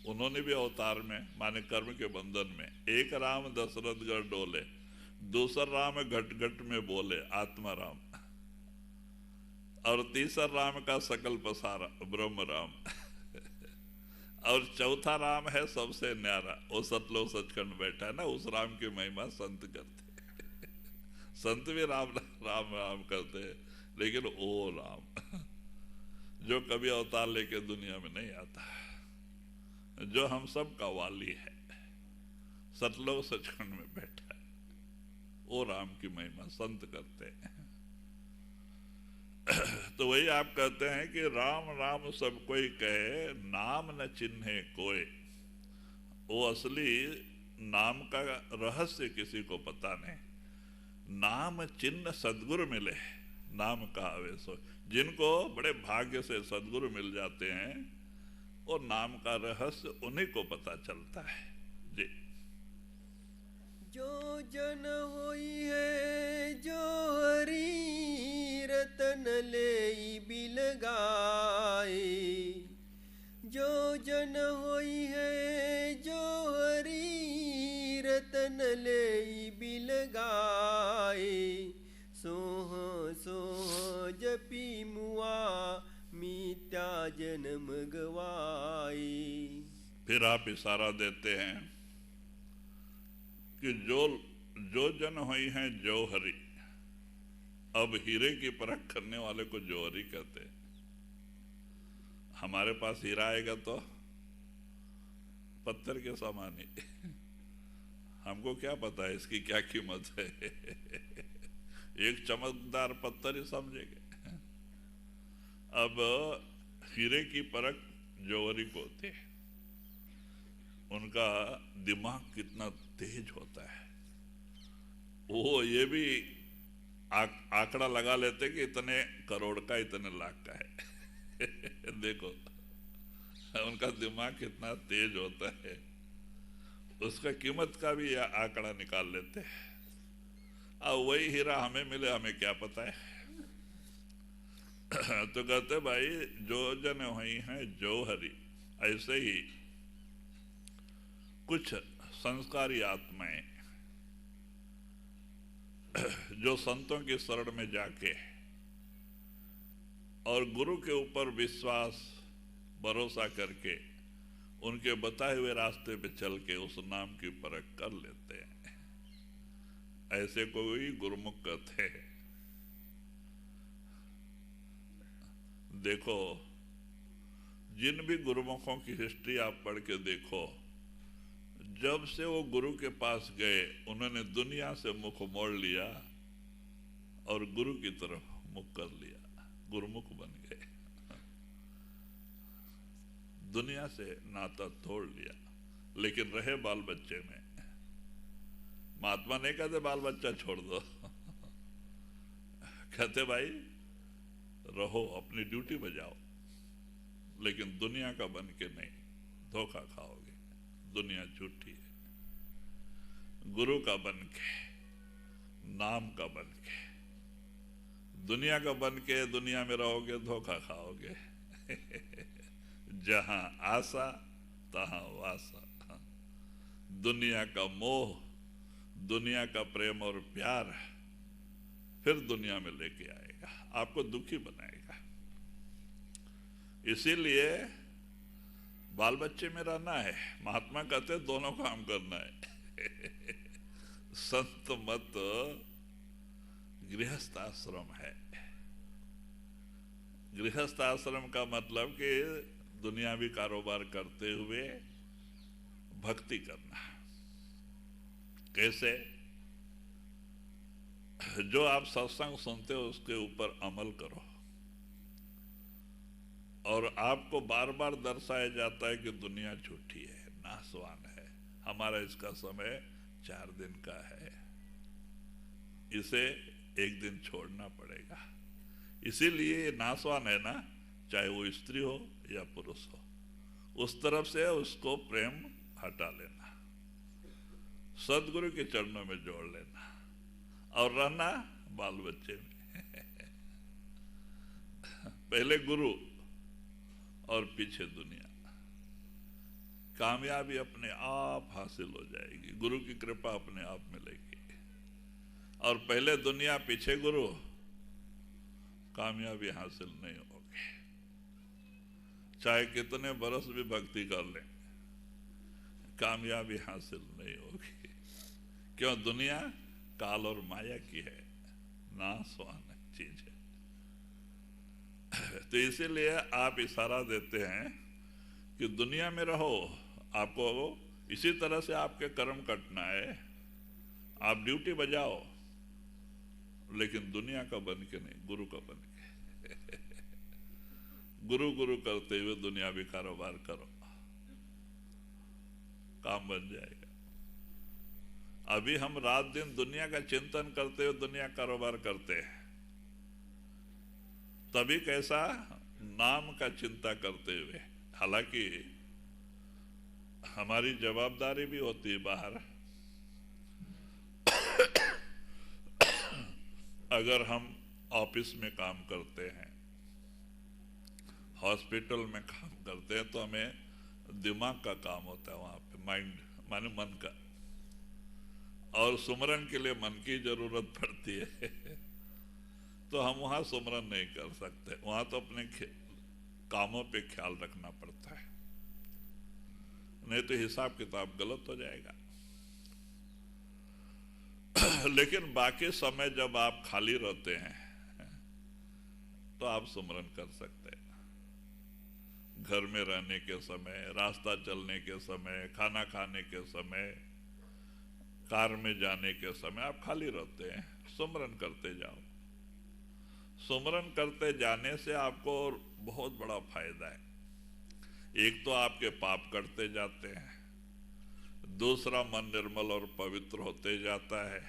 उन्होंने भी अवतार में माने कर्म के बंधन में। एक राम दशरथ घर डोले, दूसरा राम घट घट में बोले आत्मा राम, और तीसरा राम का सकल पसारा ब्रह्म राम, और चौथा राम है सबसे न्यारा, वो सतलोक सचखंड बैठा है ना, उस राम की महिमा संत करते। संत भी राम राम राम करते हैं, लेकिन वो राम जो कभी अवतार लेके दुनिया में नहीं आता। जो हम सब का वाली है, सतलोक सचखंड में बैठा है, वो राम की महिमा संत करते हैं। तो वही आप कहते हैं कि राम राम सब कोई कहे, नाम न चिन्हे कोई। वो असली नाम का रहस्य किसी को पता नहीं। नाम चिन्ह सदगुरु मिले, नाम का आवेश हो। जिनको बड़े भाग्य से सदगुरु मिल जाते हैं, और नाम का रहस्य उन्हीं को पता चलता है जी। जो जन होई है जो हरि रतन ले बिलगाए, जो जन होई है जो हरि रतन ले बिलगाए, सोह सोह जपी मुआ मित्या जन्म गवाए। फिर आप इशारा देते हैं कि जो जन हुई हैं जौहरी। अब हीरे की परख करने वाले को जौहरी कहते हैं। हमारे पास हीरा आएगा तो पत्थर के समान ही, हमको क्या पता है इसकी क्या कीमत है। एक चमकदार पत्थर ही समझेंगे। अब हीरे की परख जौहरी को होती है। उनका दिमाग कितना तेज होता है, वो ये भी आंकड़ा लगा लेते कि इतने करोड़ का, इतने लाख का है। देखो उनका दिमाग कितना तेज होता है, उसका कीमत का भी आंकड़ा निकाल लेते हैं। अब वही हीरा हमें मिले, हमें क्या पता है। तो कहते भाई जो जन हुई हैं जौहरी। ऐसे ही कुछ संस्कारी आत्माएं जो संतों की शरण में जाके और गुरु के ऊपर विश्वास भरोसा करके उनके बताए हुए रास्ते पे चल के उस नाम की परख कर लेते हैं, ऐसे कोई गुरुमुख कहते हैं। देखो जिन भी गुरुमुखों की हिस्ट्री आप पढ़ के देखो, जब से वो गुरु के पास गए उन्होंने दुनिया से मुख मोड़ लिया और गुरु की तरफ मुख कर लिया, गुरुमुख बन गए। दुनिया से नाता तोड़ लिया, लेकिन रहे बाल बच्चे में। महात्मा नहीं कहते बाल बच्चा छोड़ दो, कहते भाई रहो, अपनी ड्यूटी बजाओ, लेकिन दुनिया का बन के नहीं, धोखा खाओगे, दुनिया झूठी है। गुरु का बन के, नाम का बन के, दुनिया का बन के दुनिया में रहोगे, धोखा खाओगे। जहां आशा तहां वासा। दुनिया का मोह, दुनिया का प्रेम और प्यार फिर दुनिया में लेके आएगा, आपको दुखी बनाएगा। इसीलिए बाल बच्चे में रहना है। महात्मा कहते दोनों काम करना है। संत मत गृहस्थ आश्रम है। गृहस्थ आश्रम का मतलब कि दुनियावी कारोबार करते हुए भक्ति करना। कैसे? जो आप सत्संग सुनते हो उसके ऊपर अमल करो, और आपको बार बार दर्शाया जाता है कि दुनिया झूठी है, नासवान है, हमारा इसका समय 4 दिन का है, इसे एक दिन छोड़ना पड़ेगा। इसीलिए ये नासवान है ना, चाहे वो स्त्री हो या पुरुष हो, उस तरफ से उसको प्रेम हटा लेना, सदगुरु के चरणों में जोड़ लेना और रहना बाल बच्चे में। पहले गुरु और पीछे दुनिया। कामयाबी अपने आप हासिल हो जाएगी, गुरु की कृपा अपने आप मिलेगी। और पहले दुनिया पीछे गुरु, कामयाबी हासिल नहीं होगी। चाहे कितने बरस भी भक्ति कर लें, कामयाबी हासिल नहीं होगी। क्यों? दुनिया काल और माया की है, नासवान चीज है। तो इसीलिए आप इशारा देते हैं कि दुनिया में रहो, आपको इसी तरह से आपके कर्म कटना है। आप ड्यूटी बजाओ, लेकिन दुनिया का बन के नहीं, गुरु का बन के। गुरु गुरु करते हुए दुनियावी कारोबार करो, काम बन जाएगा। अभी हम रात दिन दुनिया का चिंतन करते हुए दुनिया कारोबार करते हैं, तभी कैसा नाम का चिंता करते हुए। हालांकि हमारी जवाबदारी भी होती है बाहर। अगर हम ऑफिस में काम करते हैं, हॉस्पिटल में काम करते हैं, तो हमें दिमाग का काम होता है वहां पे, माइंड माने मन का, और सुमरन के लिए मन की जरूरत पड़ती है। तो हम वहां सुमरन नहीं कर सकते, वहां तो अपने कामों पे ख्याल रखना पड़ता है, नहीं तो हिसाब किताब गलत हो जाएगा। लेकिन बाकी समय जब आप खाली रहते हैं तो आप सुमरन कर सकते हैं। घर में रहने के समय, रास्ता चलने के समय, खाना खाने के समय, कार में जाने के समय आप खाली रहते हैं, सुमरन करते जाओ। सुमरन करते जाने से आपको बहुत बड़ा फायदा है। एक तो आपके पाप कटते जाते हैं, दूसरा मन निर्मल और पवित्र होते जाता है,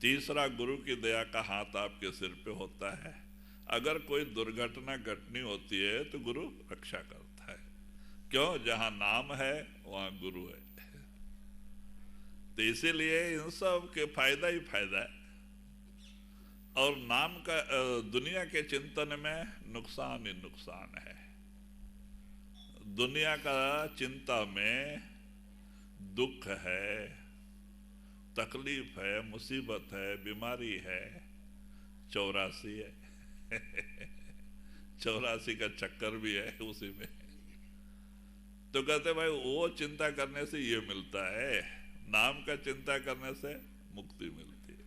तीसरा गुरु की दया का हाथ आपके सिर पे होता है। अगर कोई दुर्घटना घटनी होती है तो गुरु रक्षा करता है। क्यों? जहां नाम है वहां गुरु है। तो इसीलिए इन सब के फायदा ही फायदा है। और नाम का दुनिया के चिंतन में नुकसान ही नुकसान है। दुनिया का चिंता में दुख है, तकलीफ है, मुसीबत है, बीमारी है, 84 है। 84 का चक्कर भी है उसी में। तो कहते भाई वो चिंता करने से ये मिलता है, नाम का चिंता करने से मुक्ति मिलती है।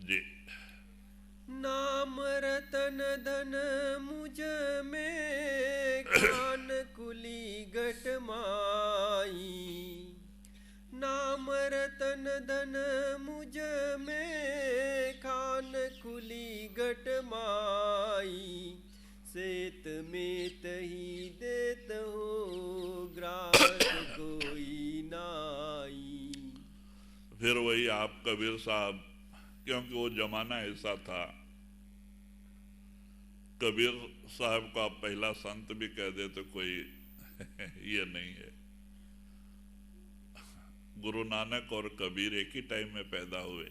जी। नाम रतन धन मुझ में खान कुली घट माई। नाम रतन धन मुझ में खान कुली घट माई। सेत में तही देत हो ग्राहक कोई नाई। फिर वही आप कबीर साहब, क्योंकि वो जमाना ऐसा था, कबीर साहब को आप पहला संत भी कह दे तो कोई ये नहीं है। गुरु नानक और कबीर एक ही टाइम में पैदा हुए,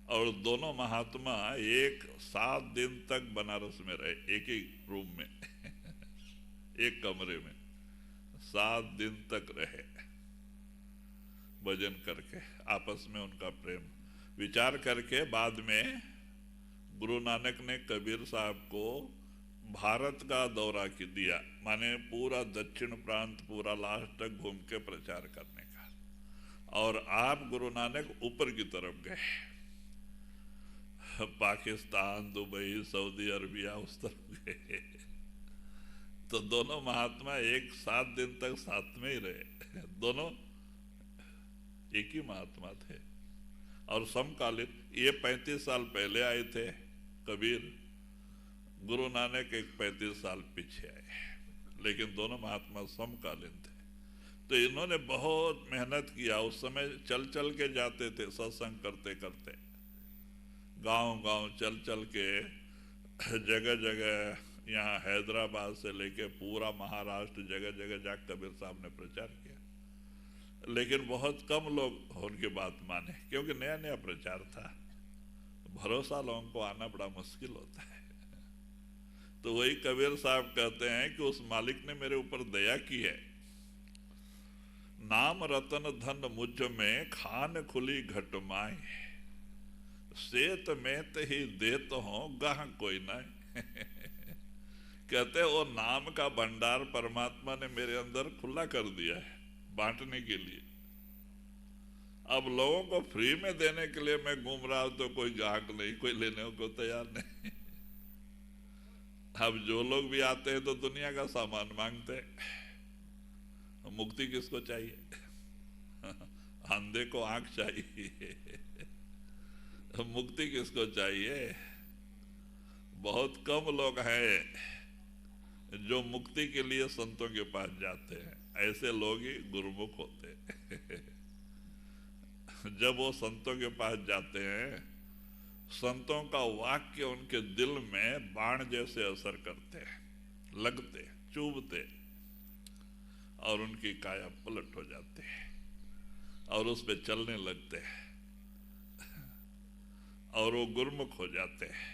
और दोनों महात्मा एक 7 दिन तक बनारस में रहे, एक ही रूम में एक कमरे में 7 दिन तक रहे, भजन करके, आपस में उनका प्रेम विचार करके। बाद में गुरु नानक ने कबीर साहब को भारत का दौरा दिया, माने पूरा दक्षिण प्रांत पूरा लास्ट तक घूम के प्रचार करने का। और आप गुरु नानक ऊपर की तरफ गए, पाकिस्तान, दुबई, सऊदी अरबिया, उस तरफ गए। तो दोनों महात्मा एक 7 दिन तक साथ में ही रहे, दोनों एक ही महात्मा थे और समकालीन। ये 35 साल पहले आए थे कबीर, गुरु नानक एक 35 साल पीछे आए, लेकिन दोनों महात्मा समकालीन थे। तो इन्होंने बहुत मेहनत किया। उस समय चल चल के जाते थे, सत्संग करते करते, गांव गांव चल चल के, जगह जगह, यहाँ हैदराबाद से लेके पूरा महाराष्ट्र, जगह जगह जाकर कबीर साहब ने प्रचार किया। लेकिन बहुत कम लोग उनकी बात माने, क्योंकि नया नया प्रचार था, भरोसा लोगों को आना बड़ा मुश्किल होता है। तो वही कबीर साहब कहते हैं कि उस मालिक ने मेरे ऊपर दया की है। नाम रतन धन मुझ में खान खुली घट माए। सेत में ते ही देत हो गाह कोई ना। कहते वो नाम का भंडार परमात्मा ने मेरे अंदर खुला कर दिया है बांटने के लिए। अब लोगों को फ्री में देने के लिए मैं घूम रहा हूं तो कोई ग्राहक नहीं, कोई लेने को तैयार नहीं। अब जो लोग भी आते हैं तो दुनिया का सामान मांगते हैं। मुक्ति किसको चाहिए? अंधे को आंख चाहिए। मुक्ति किसको चाहिए? बहुत कम लोग हैं जो मुक्ति के लिए संतों के पास जाते हैं। ऐसे लोग ही गुरुमुख होते हैं। जब वो संतों के पास जाते हैं, संतों का वाक्य उनके दिल में बाण जैसे असर करते हैं, लगते, चुभते, और उनकी काया पलट हो जाती है और उस पे चलने लगते हैं और वो गुरुमुख हो जाते हैं।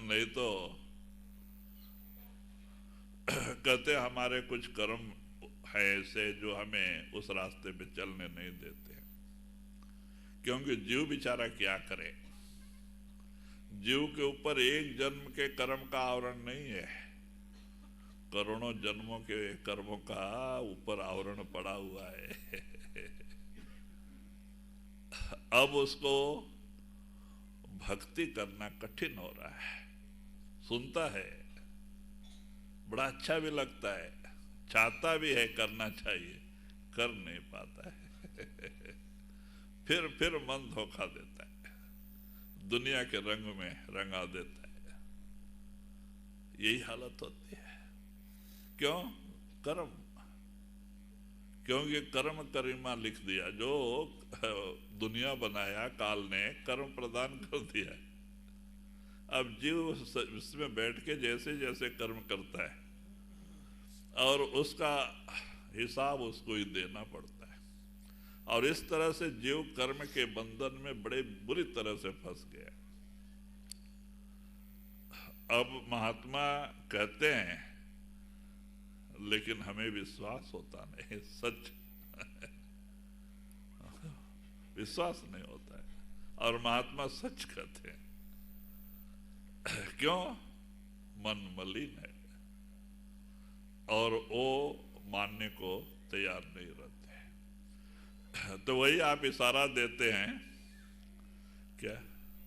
नहीं तो कहते हमारे कुछ कर्म है ऐसे जो हमें उस रास्ते पे चलने नहीं देते, क्योंकि जीव बेचारा क्या करे। जीव के ऊपर एक जन्म के कर्म का आवरण नहीं है, करोड़ों जन्मों के कर्मों का ऊपर आवरण पड़ा हुआ है। अब उसको भक्ति करना कठिन हो रहा है। सुनता है, बड़ा अच्छा भी लगता है, चाहता भी है करना चाहिए, कर नहीं पाता है। फिर मन धोखा देता है, दुनिया के रंग में रंगा देता है। यही हालत होती है। क्यों? कर्म। क्योंकि कर्म करीमा लिख दिया। जो दुनिया बनाया काल ने कर्म प्रदान कर दिया। अब जीव इसमें बैठ के जैसे जैसे कर्म करता है और उसका हिसाब उसको ही देना पड़ता है। और इस तरह से जीव कर्म के बंधन में बड़े बुरी तरह से फंस गया। अब महात्मा कहते हैं, लेकिन हमें विश्वास होता नहीं, सच विश्वास नहीं होता है। और महात्मा सच कहते हैं। क्यों? मन मलिन है और वो मानने को तैयार नहीं रहते। तो वही आप इशारा देते हैं, क्या?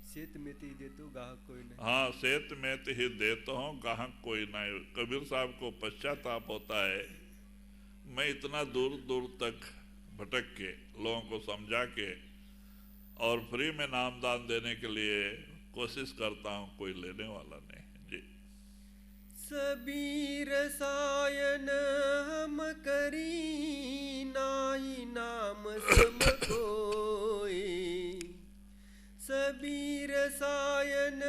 सेत में ही देतो गाहक कोई नहीं। हाँ, सेत में ही देता हूँ गाहक कोई नहीं। कबीर साहब को पश्चाताप होता है, मैं इतना दूर दूर तक भटक के लोगों को समझा के और फ्री में नामदान देने के लिए कोशिश करता हूँ, कोई लेने वाला नहीं। जी। सभी रसायन हम करी, नाही नाम सम कोई। सभी रसायन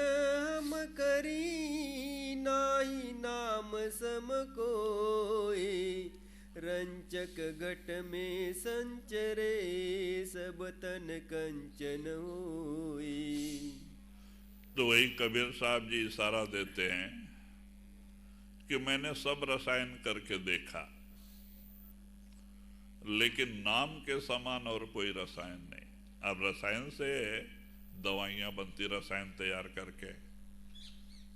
हम करी, नाही नाम सम कोई। रंचक घट में संचरे, सब तन कंचन होई। तो वही कबीर साहब जी इशारा देते हैं कि मैंने सब रसायन करके देखा, लेकिन नाम के समान और कोई रसायन नहीं। अब रसायन से दवाइयाँ बनती, रसायन तैयार करके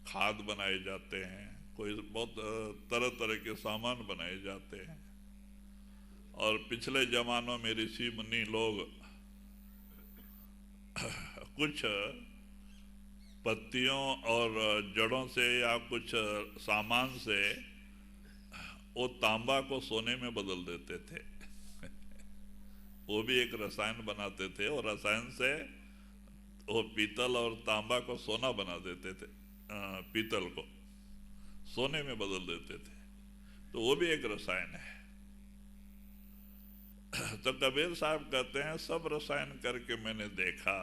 खाद बनाए जाते हैं, कोई बहुत तरह तरह के सामान बनाए जाते हैं। और पिछले जमानों में ऋषि मुनि लोग कुछ पत्तियों और जड़ों से या कुछ सामान से वो तांबा को सोने में बदल देते थे। वो भी एक रसायन बनाते थे, और रसायन से वो पीतल और तांबा को सोना बना देते थे, पीतल को सोने में बदल देते थे। तो वो भी एक रसायन है। तो कबीर साहब कहते हैं, सब रसायन करके मैंने देखा,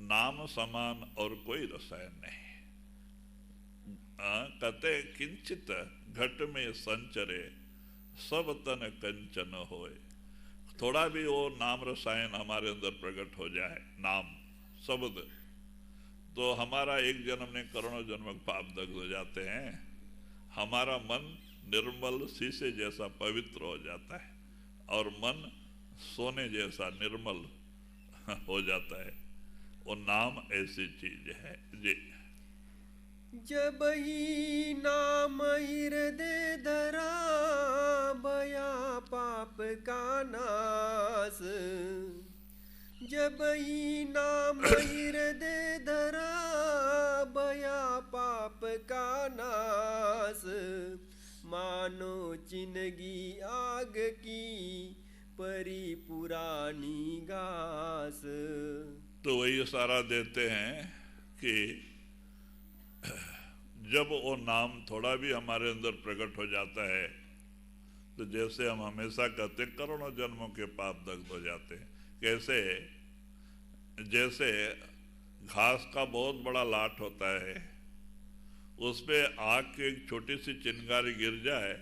नाम समान और कोई रसायन नहीं। कहते किंचित घट में संचरे, सब तन कंचन होए। थोड़ा भी वो नाम रसायन हमारे अंदर प्रकट हो जाए, नाम शब्द, तो हमारा एक जन्म ने करोड़ों जन्म पाप दग्ध हो जाते हैं। हमारा मन निर्मल शीशे जैसा पवित्र हो जाता है और मन सोने जैसा निर्मल हो जाता है। वो नाम ऐसी चीज है। जी। जब ही नाम हृदय धरा, भया पाप का नाश। जब ही नाम हृदय धरा, भया का नास, मानो चिनगी आग की परी पुरानी घास। तो वही इशारा देते हैं कि जब वो नाम थोड़ा भी हमारे अंदर प्रकट हो जाता है तो जैसे हम हमेशा कहते हैं करोड़ों जन्मों के पाप दग्ध हो जाते हैं। कैसे? जैसे घास का बहुत बड़ा लाट होता है, उस पे आग की एक छोटी सी चिंगारी गिर जाए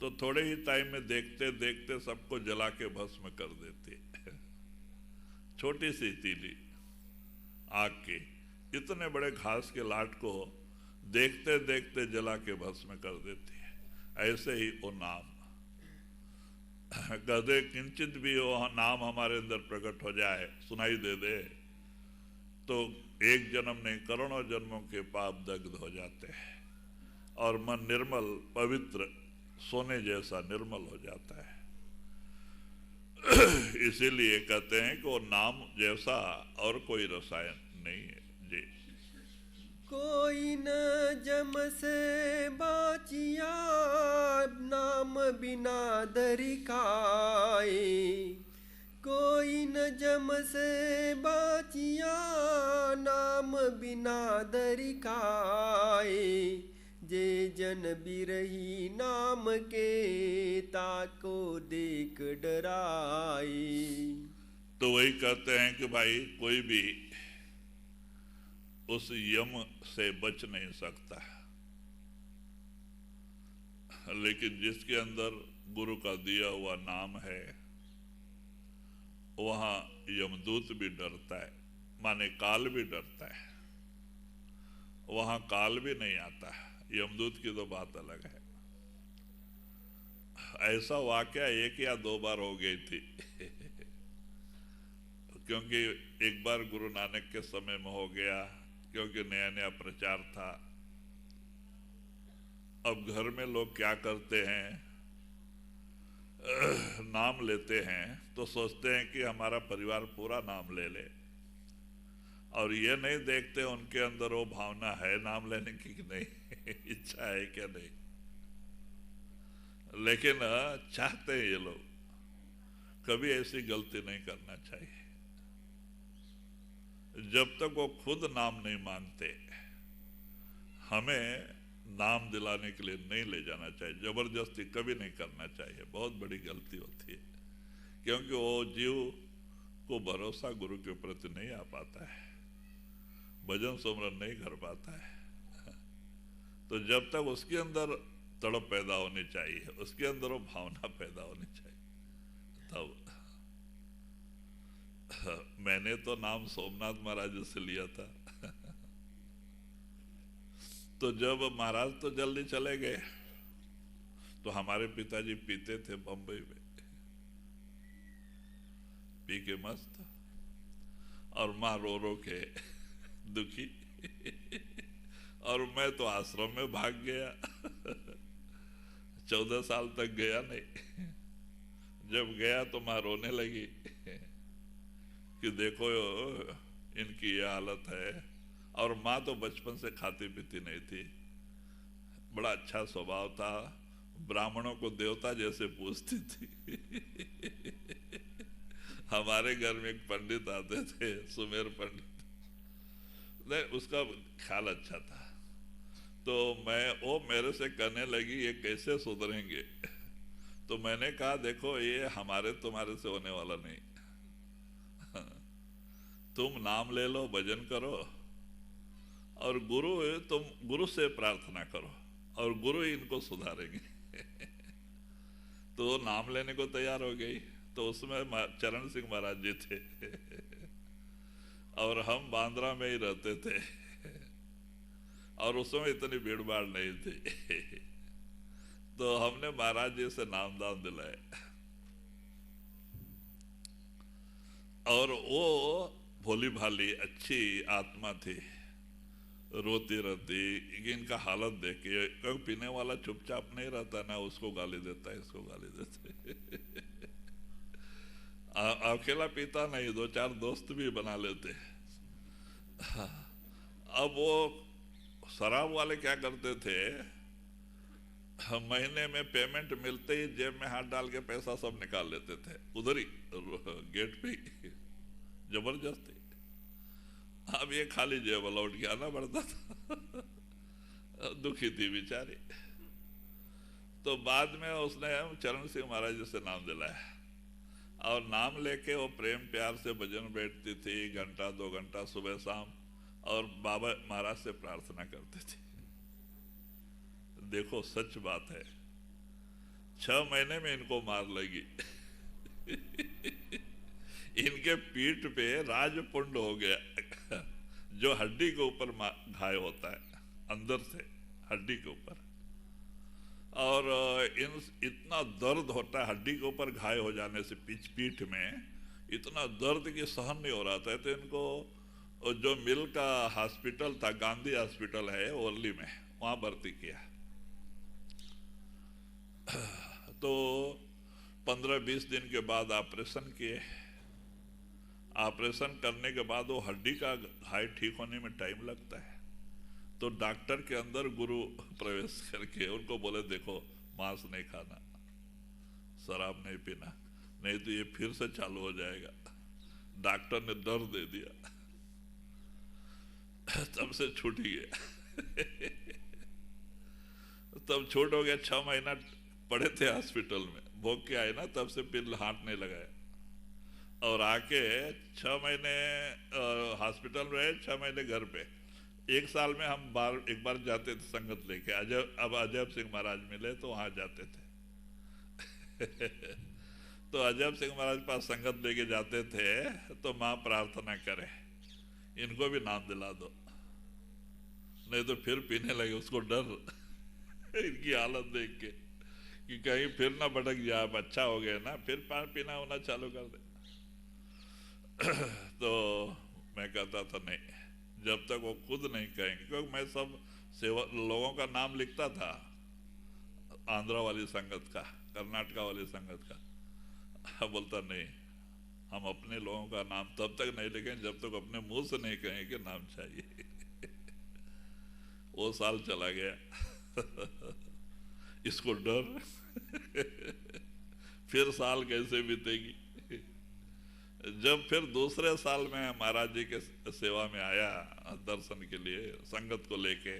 तो थोड़े ही टाइम में देखते देखते सबको जला के भस्म कर देती है। छोटी सी तीली आग की इतने बड़े घास के लाट को देखते देखते जला के भस्म कर देती है। ऐसे ही वो नाम कदे किंचित भी वो नाम हमारे अंदर प्रकट हो जाए, सुनाई दे तो एक जन्म नहीं करोड़ों जन्मों के पाप दग्ध हो जाते हैं और मन निर्मल पवित्र सोने जैसा निर्मल हो जाता है। इसीलिए कहते हैं कि वो नाम जैसा और कोई रसायन नहीं है जी। कोई न जम से बाचिया, नाम बिना दरी खाए। कोई न जम से बाचिया, नाम बिना दरी खाए। जे जन बिरही नाम के, ताको देख डराए। तो वही कहते हैं कि भाई कोई भी उस यम से बच नहीं सकता, लेकिन जिसके अंदर गुरु का दिया हुआ नाम है वहां यमदूत भी डरता है, माने काल भी डरता है। वहां काल भी नहीं आता, यमदूत की तो बात अलग है। ऐसा वाकया एक या दो बार हो गई थी क्योंकि एक बार गुरु नानक के समय में हो गया, क्योंकि नया नया प्रचार था। अब घर में लोग क्या करते हैं, नाम लेते हैं तो सोचते हैं कि हमारा परिवार पूरा नाम ले ले, और ये नहीं देखते उनके अंदर वो भावना है नाम लेने की कि नहीं इच्छा है क्या नहीं। लेकिन चाहते हैं ये लोग, कभी ऐसी गलती नहीं करना चाहिए। जब तक वो खुद नाम नहीं मांगते, हमें नाम दिलाने के लिए नहीं ले जाना चाहिए, जबरदस्ती कभी नहीं करना चाहिए। बहुत बड़ी गलती होती है, क्योंकि वो जीव को भरोसा गुरु के प्रति नहीं आ पाता है, भजन सुमरन नहीं कर पाता है। तो जब तक उसके अंदर तड़प पैदा होनी चाहिए, उसके अंदर वो भावना पैदा होनी चाहिए, तब। मैंने तो नाम सोमनाथ महाराज से लिया था तो जब महाराज तो जल्दी चले गए तो हमारे पिताजी पीते थे बंबई में, पी के मस्त, और माँ रो रो के दुखी और मैं तो आश्रम में भाग गया 14 साल तक गया नहीं। जब गया तो माँ रोने लगी कि देखो इनकी ये हालत है। और माँ तो बचपन से खाती पीती नहीं थी, बड़ा अच्छा स्वभाव था, ब्राह्मणों को देवता जैसे पूजती थी हमारे घर में एक पंडित आते थे, सुमेर पंडित, नहीं उसका ख्याल अच्छा था। तो वो मेरे से कहने लगी ये कैसे सुधरेंगे। तो मैंने कहा देखो ये हमारे तुम्हारे से होने वाला नहीं, तुम नाम ले लो, भजन करो, और तुम गुरु से प्रार्थना करो और गुरु ही इनको सुधारेंगे तो नाम लेने को तैयार हो गई। तो उसमें चरण सिंह महाराज जी थे और हम बांद्रा में ही रहते थे और उस समय इतनी भीड़ भाड़ नहीं थी तो हमने महाराज जी से नामदान दिलाए और वो भोली भाली अच्छी आत्मा थी, रोती रहती। इनका हालत देख के, क्योंकि पीने वाला चुपचाप नहीं रहता ना, उसको गाली देता है, इसको गाली देता है अकेला पीता नहीं, 2-4 दोस्त भी बना लेते। अब वो शराब वाले क्या करते थे, महीने में पेमेंट मिलते ही जेब में हाथ डाल के पैसा सब निकाल लेते थे उधर ही गेट पे ही, जबरदस्ती। अब ये खाली जेब लौट के आना पड़ता था। दुखी थी बेचारी। तो बाद में उसने चरण सिंह महाराज जी से नाम दिलाया, और नाम लेके वो प्रेम प्यार से भजन बैठती थी, घंटा 2 घंटा सुबह शाम, और बाबा महाराज से प्रार्थना करती थी। देखो सच बात है, 6 महीने में इनको मार लगी। इनके पीठ पे राजपुंड हो गया, जो हड्डी के ऊपर घाय होता है, अंदर से हड्डी के ऊपर। और इतना दर्द होता है हड्डी के ऊपर घाय हो जाने से, पीठ में इतना दर्द कि सहन नहीं हो रहा था। तो इनको जो मिल का हॉस्पिटल था, गांधी हॉस्पिटल है वर्ली में, वहां भर्ती किया। तो 15-20 दिन के बाद ऑपरेशन किए। ऑपरेशन करने के बाद वो हड्डी का घाव ठीक होने में टाइम लगता है। तो डॉक्टर के अंदर गुरु प्रवेश करके उनको बोले, देखो मांस नहीं खाना, शराब नहीं पीना, नहीं तो ये फिर से चालू हो जाएगा। डॉक्टर ने डर दे दिया। तब से छूट ही गया। तब छूट हो गया। 6 महीना पड़े थे हॉस्पिटल में, भोग के आए ना, तब से फिर हाथ नहीं लगाया। और आके 6 महीने हॉस्पिटल में रहे, 6 महीने घर पे। 1 साल में हम एक बार जाते थे संगत लेके। अब अजय सिंह महाराज मिले तो वहां जाते थे। तो अजय सिंह महाराज पास संगत लेके जाते थे, तो माँ प्रार्थना करे इनको भी नाम दिला दो, नहीं तो फिर पीने लगे। उसको डर इनकी हालत देख के कि कहीं फिर ना भटक जाए, अच्छा हो गया ना, फिर पीना होना चालू कर दे। तो मैं कहता था नहीं, जब तक वो खुद नहीं कहेंगे, क्योंकि मैं सब सेवा लोगों का नाम लिखता था, आंध्रा वाली संगत का, कर्नाटका वाली संगत का। बोलता नहीं, हम अपने लोगों का नाम तब तक नहीं लिखेंगे जब तक अपने मुंह से नहीं कहें कि नाम चाहिए। वो साल चला गया। इसको डर। फिर साल कैसे बीतेगी। जब फिर दूसरे साल में महाराज जी के सेवा में आया दर्शन के लिए, संगत को लेके,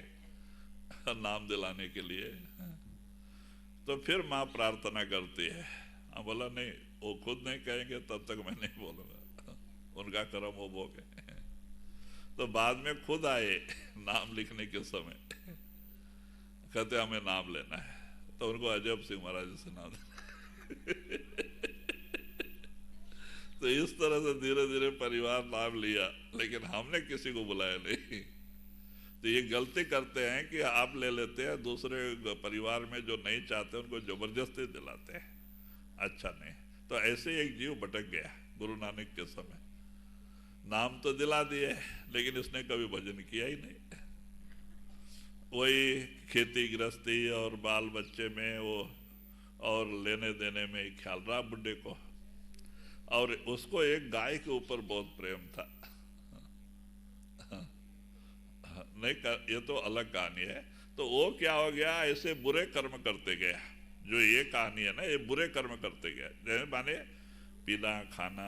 नाम दिलाने के लिए, तो फिर माँ प्रार्थना करती है। हाँ, बोला नहीं, वो खुद नहीं कहेंगे तब तक मैं नहीं बोलूंगा, उनका कर्म वो भोग है। तो बाद में खुद आए नाम लिखने के समय, कहते हमें नाम लेना है। तो उनको अजय सिंह महाराज से नाम तो इस तरह से धीरे धीरे परिवार नाम लिया, लेकिन हमने किसी को बुलाया नहीं। तो ये गलती करते हैं कि आप ले लेते हैं, दूसरे परिवार में जो नहीं चाहते उनको जबरदस्ती दिलाते हैं, अच्छा नहीं। तो ऐसे एक जीव भटक गया गुरु नानक के समय। नाम तो दिला दिए, लेकिन इसने कभी भजन किया ही नहीं। वही खेती गृहस्थी और बाल बच्चे में वो और लेने देने में ही ख्याल रहा बुड्ढे को। और उसको एक गाय के ऊपर बहुत प्रेम था। नहीं, ये तो अलग कहानी है। तो वो क्या हो गया, ऐसे बुरे कर्म करते गया। जो ये कहानी है ना, ये बुरे कर्म करते गया, जैसे माने पीना खाना,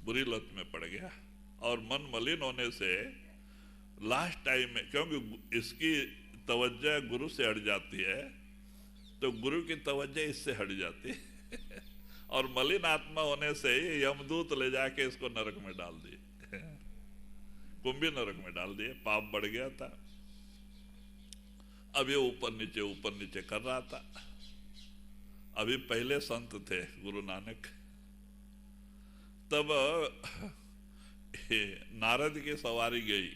बुरी लत में पड़ गया। और मन मलिन होने से लास्ट टाइम में, क्योंकि इसकी तवज्जो गुरु से हट जाती है, तो गुरु की तवज्जो इससे हट जाती है। और मलिन आत्मा होने से यमदूत ले जाके इसको नरक में डाल दिए, कुंभी नरक में डाल दिए। पाप बढ़ गया था। अब ये ऊपर नीचे कर रहा था। अभी पहले संत थे गुरु नानक, तब नारद की सवारी गई।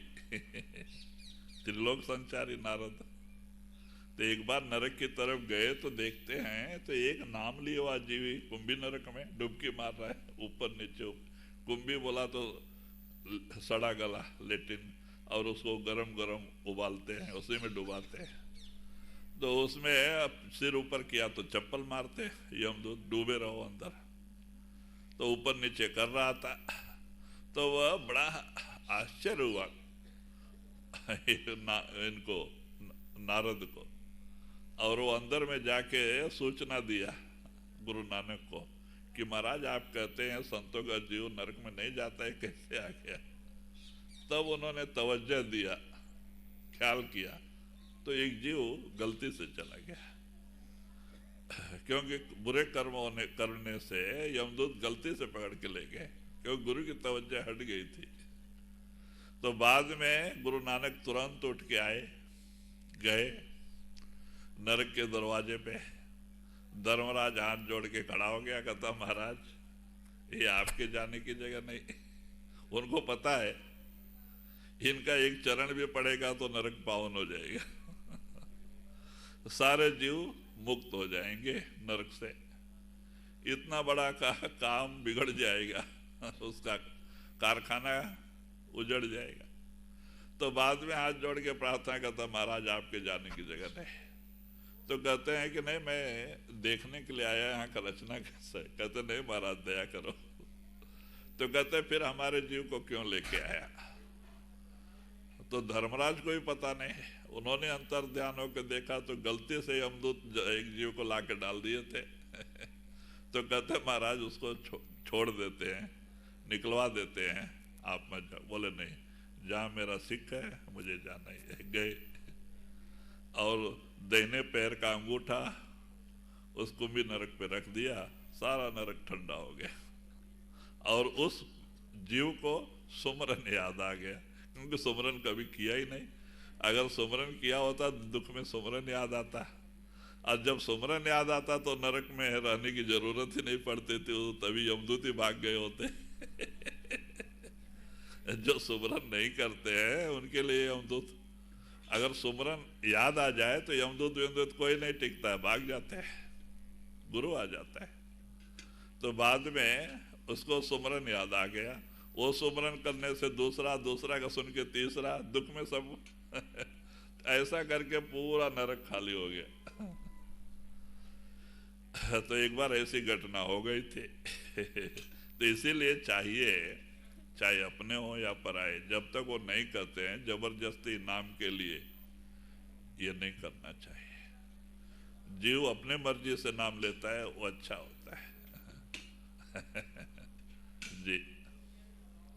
त्रिलोक संचारी नारद। तो एक बार नरक की तरफ गए तो देखते हैं तो एक नाम लिए हुआ जीवी कुंभी नरक में डुबकी मार रहा है, ऊपर नीचे। कुंभी बोला तो सड़ा गला लेटिन, और उसको गरम गरम उबालते हैं, उसी में डुबाते हैं। तो उसमें सिर ऊपर किया तो चप्पल मारते यमदूत, डूबे रहो अंदर। तो ऊपर नीचे कर रहा था। तो वह बड़ा आश्चर्य हुआ। इनको नारद को, और वो अंदर में जाके सूचना दिया गुरु नानक को कि महाराज आप कहते हैं संतों का जीव नरक में नहीं जाता है, कैसे आ गया? तब उन्होंने तवज्जो दिया, ख्याल किया, तो एक जीव गलती से चला गया, क्योंकि बुरे कर्म करने से यमदूत गलती से पकड़ के ले गए, क्योंकि गुरु की तवज्जो हट गई थी। तो बाद में गुरु नानक तुरंत उठ के आए, गए नरक के दरवाजे पे। धर्मराज हाथ जोड़ के खड़ा हो गया, कहता महाराज ये आपके जाने की जगह नहीं। उनको पता है इनका एक चरण भी पड़ेगा तो नरक पावन हो जाएगा, सारे जीव मुक्त हो जाएंगे नरक से, इतना बड़ा काम बिगड़ जाएगा, उसका कारखाना उजड़ जाएगा। तो बाद में हाथ जोड़ के प्रार्थना करता महाराज आपके जाने की जगह नहीं। तो कहते हैं कि नहीं मैं देखने के लिए आया, यहाँ का रचना कैसा है? कहते नहीं महाराज दया करो। तो कहते फिर हमारे जीव को क्यों लेके आया? तो धर्मराज को भी पता नहीं, उन्होंने अंतर ध्यान होकर देखा तो गलती से यमदूत एक जीव को ला के डाल दिए थे। तो कहते महाराज उसको छोड़ देते हैं, निकलवा देते हैं, आप मत जाओ। बोले नहीं, जहाँ मेरा सिख है मुझे जाना ही है। गए और दाहिने पैर का अंगूठा उस कुंभी नरक पे रख दिया, सारा नरक ठंडा हो गया और उस जीव को सुमरन याद आ गया, क्योंकि सुमरन कभी किया ही नहीं। अगर सुमरन किया होता दुख में सुमरन याद आता, और जब सुमरन याद आता तो नरक में रहने की जरूरत ही नहीं पड़ती थी, तभी यमदूत ही भाग गए होते। जो सुमरन नहीं करते हैं उनके लिए यमदूत, अगर सुमरन याद आ जाए तो यमदूत विमदूत कोई नहीं टिकता है, भाग जाते हैं, गुरु आ जाता है। तो बाद में उसको सुमरन याद आ गया, वो सुमरन करने से दूसरा, दूसरा का सुन के तीसरा, दुख में सब ऐसा करके पूरा नरक खाली हो गया। तो एक बार ऐसी घटना हो गई थी। तो इसीलिए चाहिए, चाहे अपने हो या पराए, जब तक वो नहीं करते हैं जबरदस्ती नाम के लिए, ये नहीं करना चाहिए। जीव अपने मर्जी से नाम लेता है वो अच्छा होता है। जी।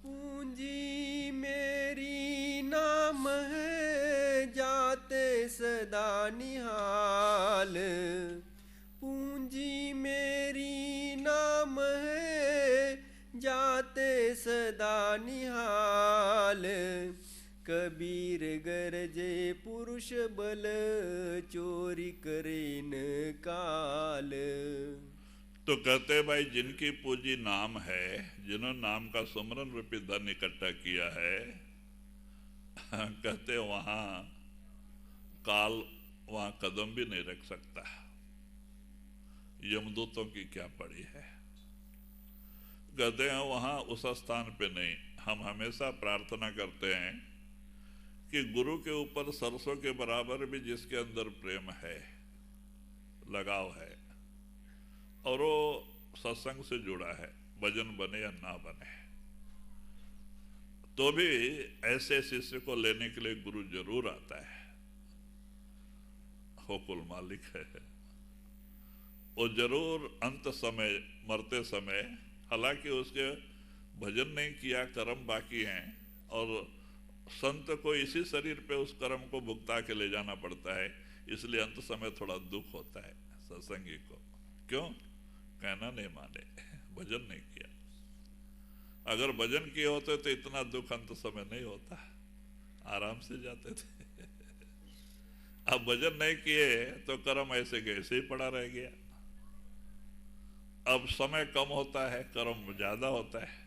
पूंजी मेरी नाम है जाते सदा निहाल, पूंजी मेरी नाम है जाते सदा निहाल, कबीर गरजे पुरुष बल चोरी करे न काल। तो कहते भाई जिनकी पूंजी नाम है, जिन्होंने नाम का सुमरन रूपी धन इकट्ठा किया है, कहते वहां काल वहां कदम भी नहीं रख सकता। यमदूतों की क्या पड़ी है? कहते हैं वहां उस स्थान पे नहीं। हम हमेशा प्रार्थना करते हैं कि गुरु के ऊपर सरसों के बराबर भी जिसके अंदर प्रेम है, लगाव है, और वो सत्संग से जुड़ा है, भजन बने या ना बने, तो भी ऐसे शिष्य को लेने के लिए गुरु जरूर आता है। वो कुल मालिक है, वो जरूर अंत समय, मरते समय, हालांकि उसके भजन नहीं किया, कर्म बाकी हैं, और संत को इसी शरीर पे उस कर्म को भुगता के ले जाना पड़ता है, इसलिए अंत समय थोड़ा दुख होता है सत्संगी को। क्यों? कहना नहीं माने, भजन नहीं किया। अगर भजन किए होते तो इतना दुख अंत समय नहीं होता, आराम से जाते थे। अब भजन नहीं किए तो कर्म ऐसे कैसे ही पड़ा रह गया। अब समय कम होता है, कर्म ज्यादा होता है।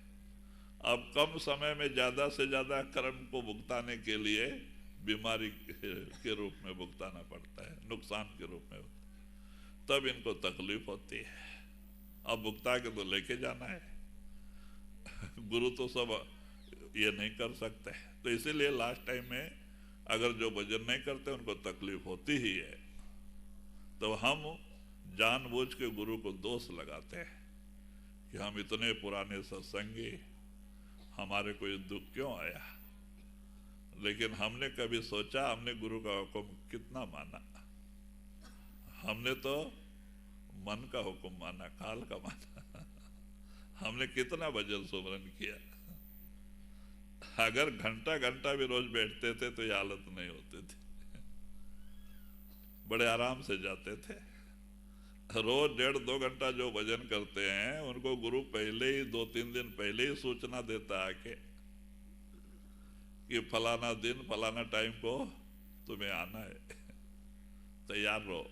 अब कम समय में ज्यादा से ज्यादा कर्म को भुगताने के लिए बीमारी के रूप में भुगताना पड़ता है, नुकसान के रूप में, तब इनको तकलीफ होती है। अब भुगता के तो लेके जाना है, गुरु तो सब ये नहीं कर सकते। तो इसीलिए लास्ट टाइम में अगर जो भजन नहीं करते उनको तकलीफ होती ही है। तो हम जानबूझ के गुरु को दोष लगाते हैं कि हम इतने पुराने सत्संगी, हमारे को ये दुख क्यों आया। लेकिन हमने कभी सोचा हमने गुरु का हुक्म कितना माना? हमने तो मन का हुक्म माना, काल का माना। हमने कितना भजन सुमरन किया? अगर घंटा घंटा भी रोज बैठते थे तो ये हालत नहीं होती थी। बड़े आराम से जाते थे। रोज 1.5-2 घंटा जो भजन करते हैं उनको गुरु पहले ही 2-3 दिन पहले ही सूचना देता है कि फलाना दिन फलाना टाइम को तुम्हें आना है, तैयार रहो।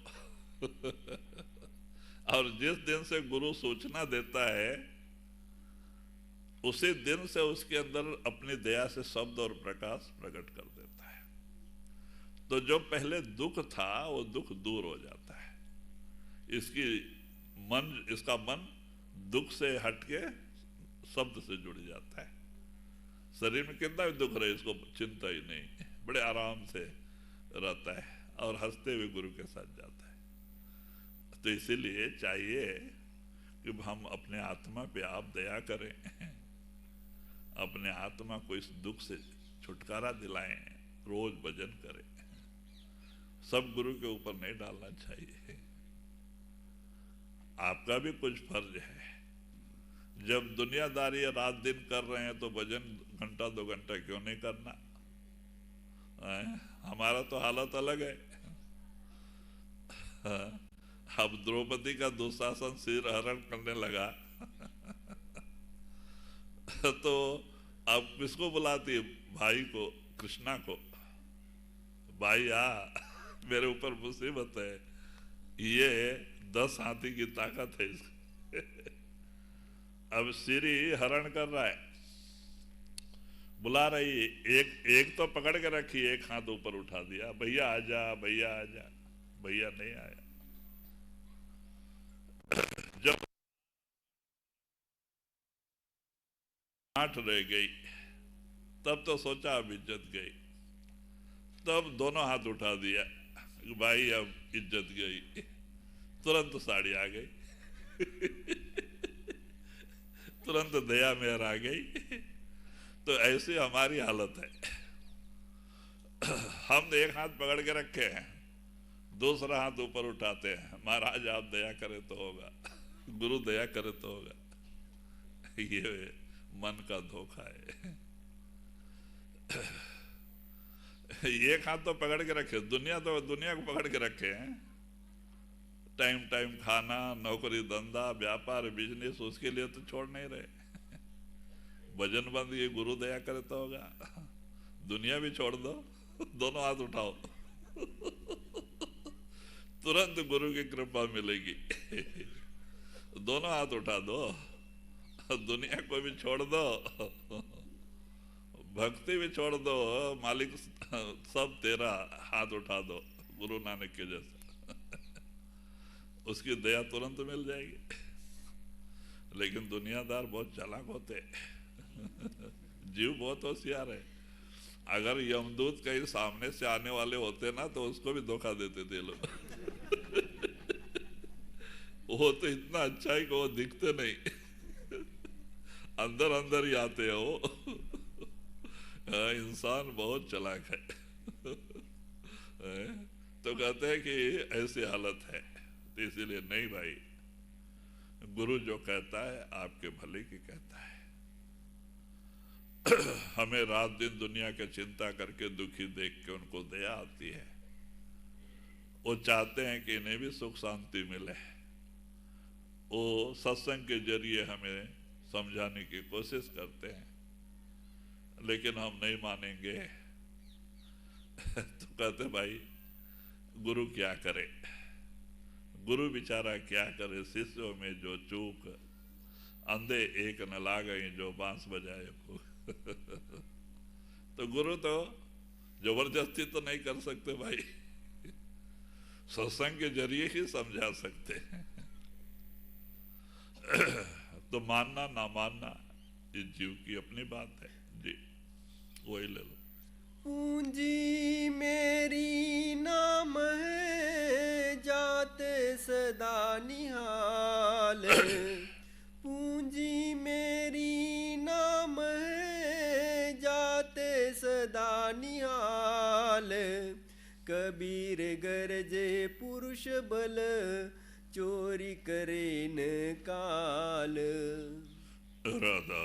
और जिस दिन से गुरु सूचना देता है उसी दिन से उसके अंदर अपनी दया से शब्द और प्रकाश प्रकट कर देता है। तो जो पहले दुख था वो दुख दूर हो जाता है। इसका मन दुख से हटके शब्द से जुड़ जाता है। शरीर में कितना भी दुख रहे इसको चिंता ही नहीं, बड़े आराम से रहता है और हंसते हुए गुरु के साथ जाता है। तो इसीलिए चाहिए कि हम अपने आत्मा पे आप दया करें, अपने आत्मा को इस दुख से छुटकारा दिलाएं, रोज भजन करें। सब गुरु के ऊपर नहीं डालना चाहिए, आपका भी कुछ फर्ज है। जब दुनियादारी रात दिन कर रहे हैं तो भजन 1-2 घंटा क्यों नहीं करना? हमारा तो हालत अलग है। अब द्रौपदी का दुशासन सिर हरण करने लगा तो अब किसको बुलाती है? भाई को, कृष्णा को, भाई आ मेरे ऊपर मुसीबत है, ये 10 हाथी की ताकत है इसकी। अब सिर ही हरण कर रहा है, बुला रही, एक तो पकड़ के रखी, एक हाथ ऊपर उठा दिया, भैया आजा, भैया आजा, भैया नहीं आया। जब 8 रह गई तब तो सोचा अब इज्जत गई, तब दोनों हाथ उठा दिया, भाई अब इज्जत गई। तुरंत साड़ी आ गई तुरंत दया मेहर आ गई। तो ऐसी हमारी हालत है। हम एक हाथ पकड़ के रखे हैं, दूसरा हाथ ऊपर उठाते हैं, महाराज आप दया करे तो होगा, गुरु दया करे तो होगा। ये मन का धोखा है। एक हाथ तो पकड़ के रखे, दुनिया को पकड़ के रखे हैं। टाइम खाना, नौकरी धंधा, व्यापार, बिजनेस, उसके लिए तो छोड़ नहीं रहे। भजन बंद, ये गुरु दया करे तो होगा। दुनिया भी छोड़ दो, दोनों हाथ उठाओ, तुरंत गुरु की कृपा मिलेगी। दोनों हाथ उठा दो, दुनिया को भी छोड़ दो, भक्ति भी छोड़ दो, मालिक सब तेरा, हाथ उठा दो गुरु नानक के जैसे, उसकी दया तुरंत मिल जाएगी। लेकिन दुनियादार बहुत चालाक होते, जीव बहुत होशियार है। अगर यमदूत कहीं सामने से आने वाले होते ना तो उसको भी धोखा देते थे लोग। वो तो इतना अच्छा है कि वो दिखते नहीं, अंदर अंदर ही आते हैं वो। इंसान बहुत चालाक है। तो कहते हैं कि ऐसी हालत है। तो इसीलिए नहीं भाई, गुरु जो कहता है आपके भले की कहता है। हमें रात दिन दुनिया की चिंता करके दुखी देख के उनको दया आती है। वो चाहते हैं कि इन्हें भी सुख शांति मिले। वो सत्संग के जरिए हमें समझाने की कोशिश करते हैं, लेकिन हम नहीं मानेंगे। तो कहते भाई गुरु क्या करे, गुरु बेचारा क्या करे, शिष्यों में जो चूक, अंधे एक न लागई जो बांस बजाए। तो गुरु तो जबरदस्ती तो नहीं कर सकते भाई, सत्संग के जरिए ही समझा सकते हैं। तो मानना ना मानना इस जीव की अपनी बात है जी, वही ले लो। पूंजी मेरी नाम है जाते सदा निहाल, पूंजी मेरी नाम है जाते सदा निहाल। कबीर गरजे पुरुष बल चोरी करे न काल। राधा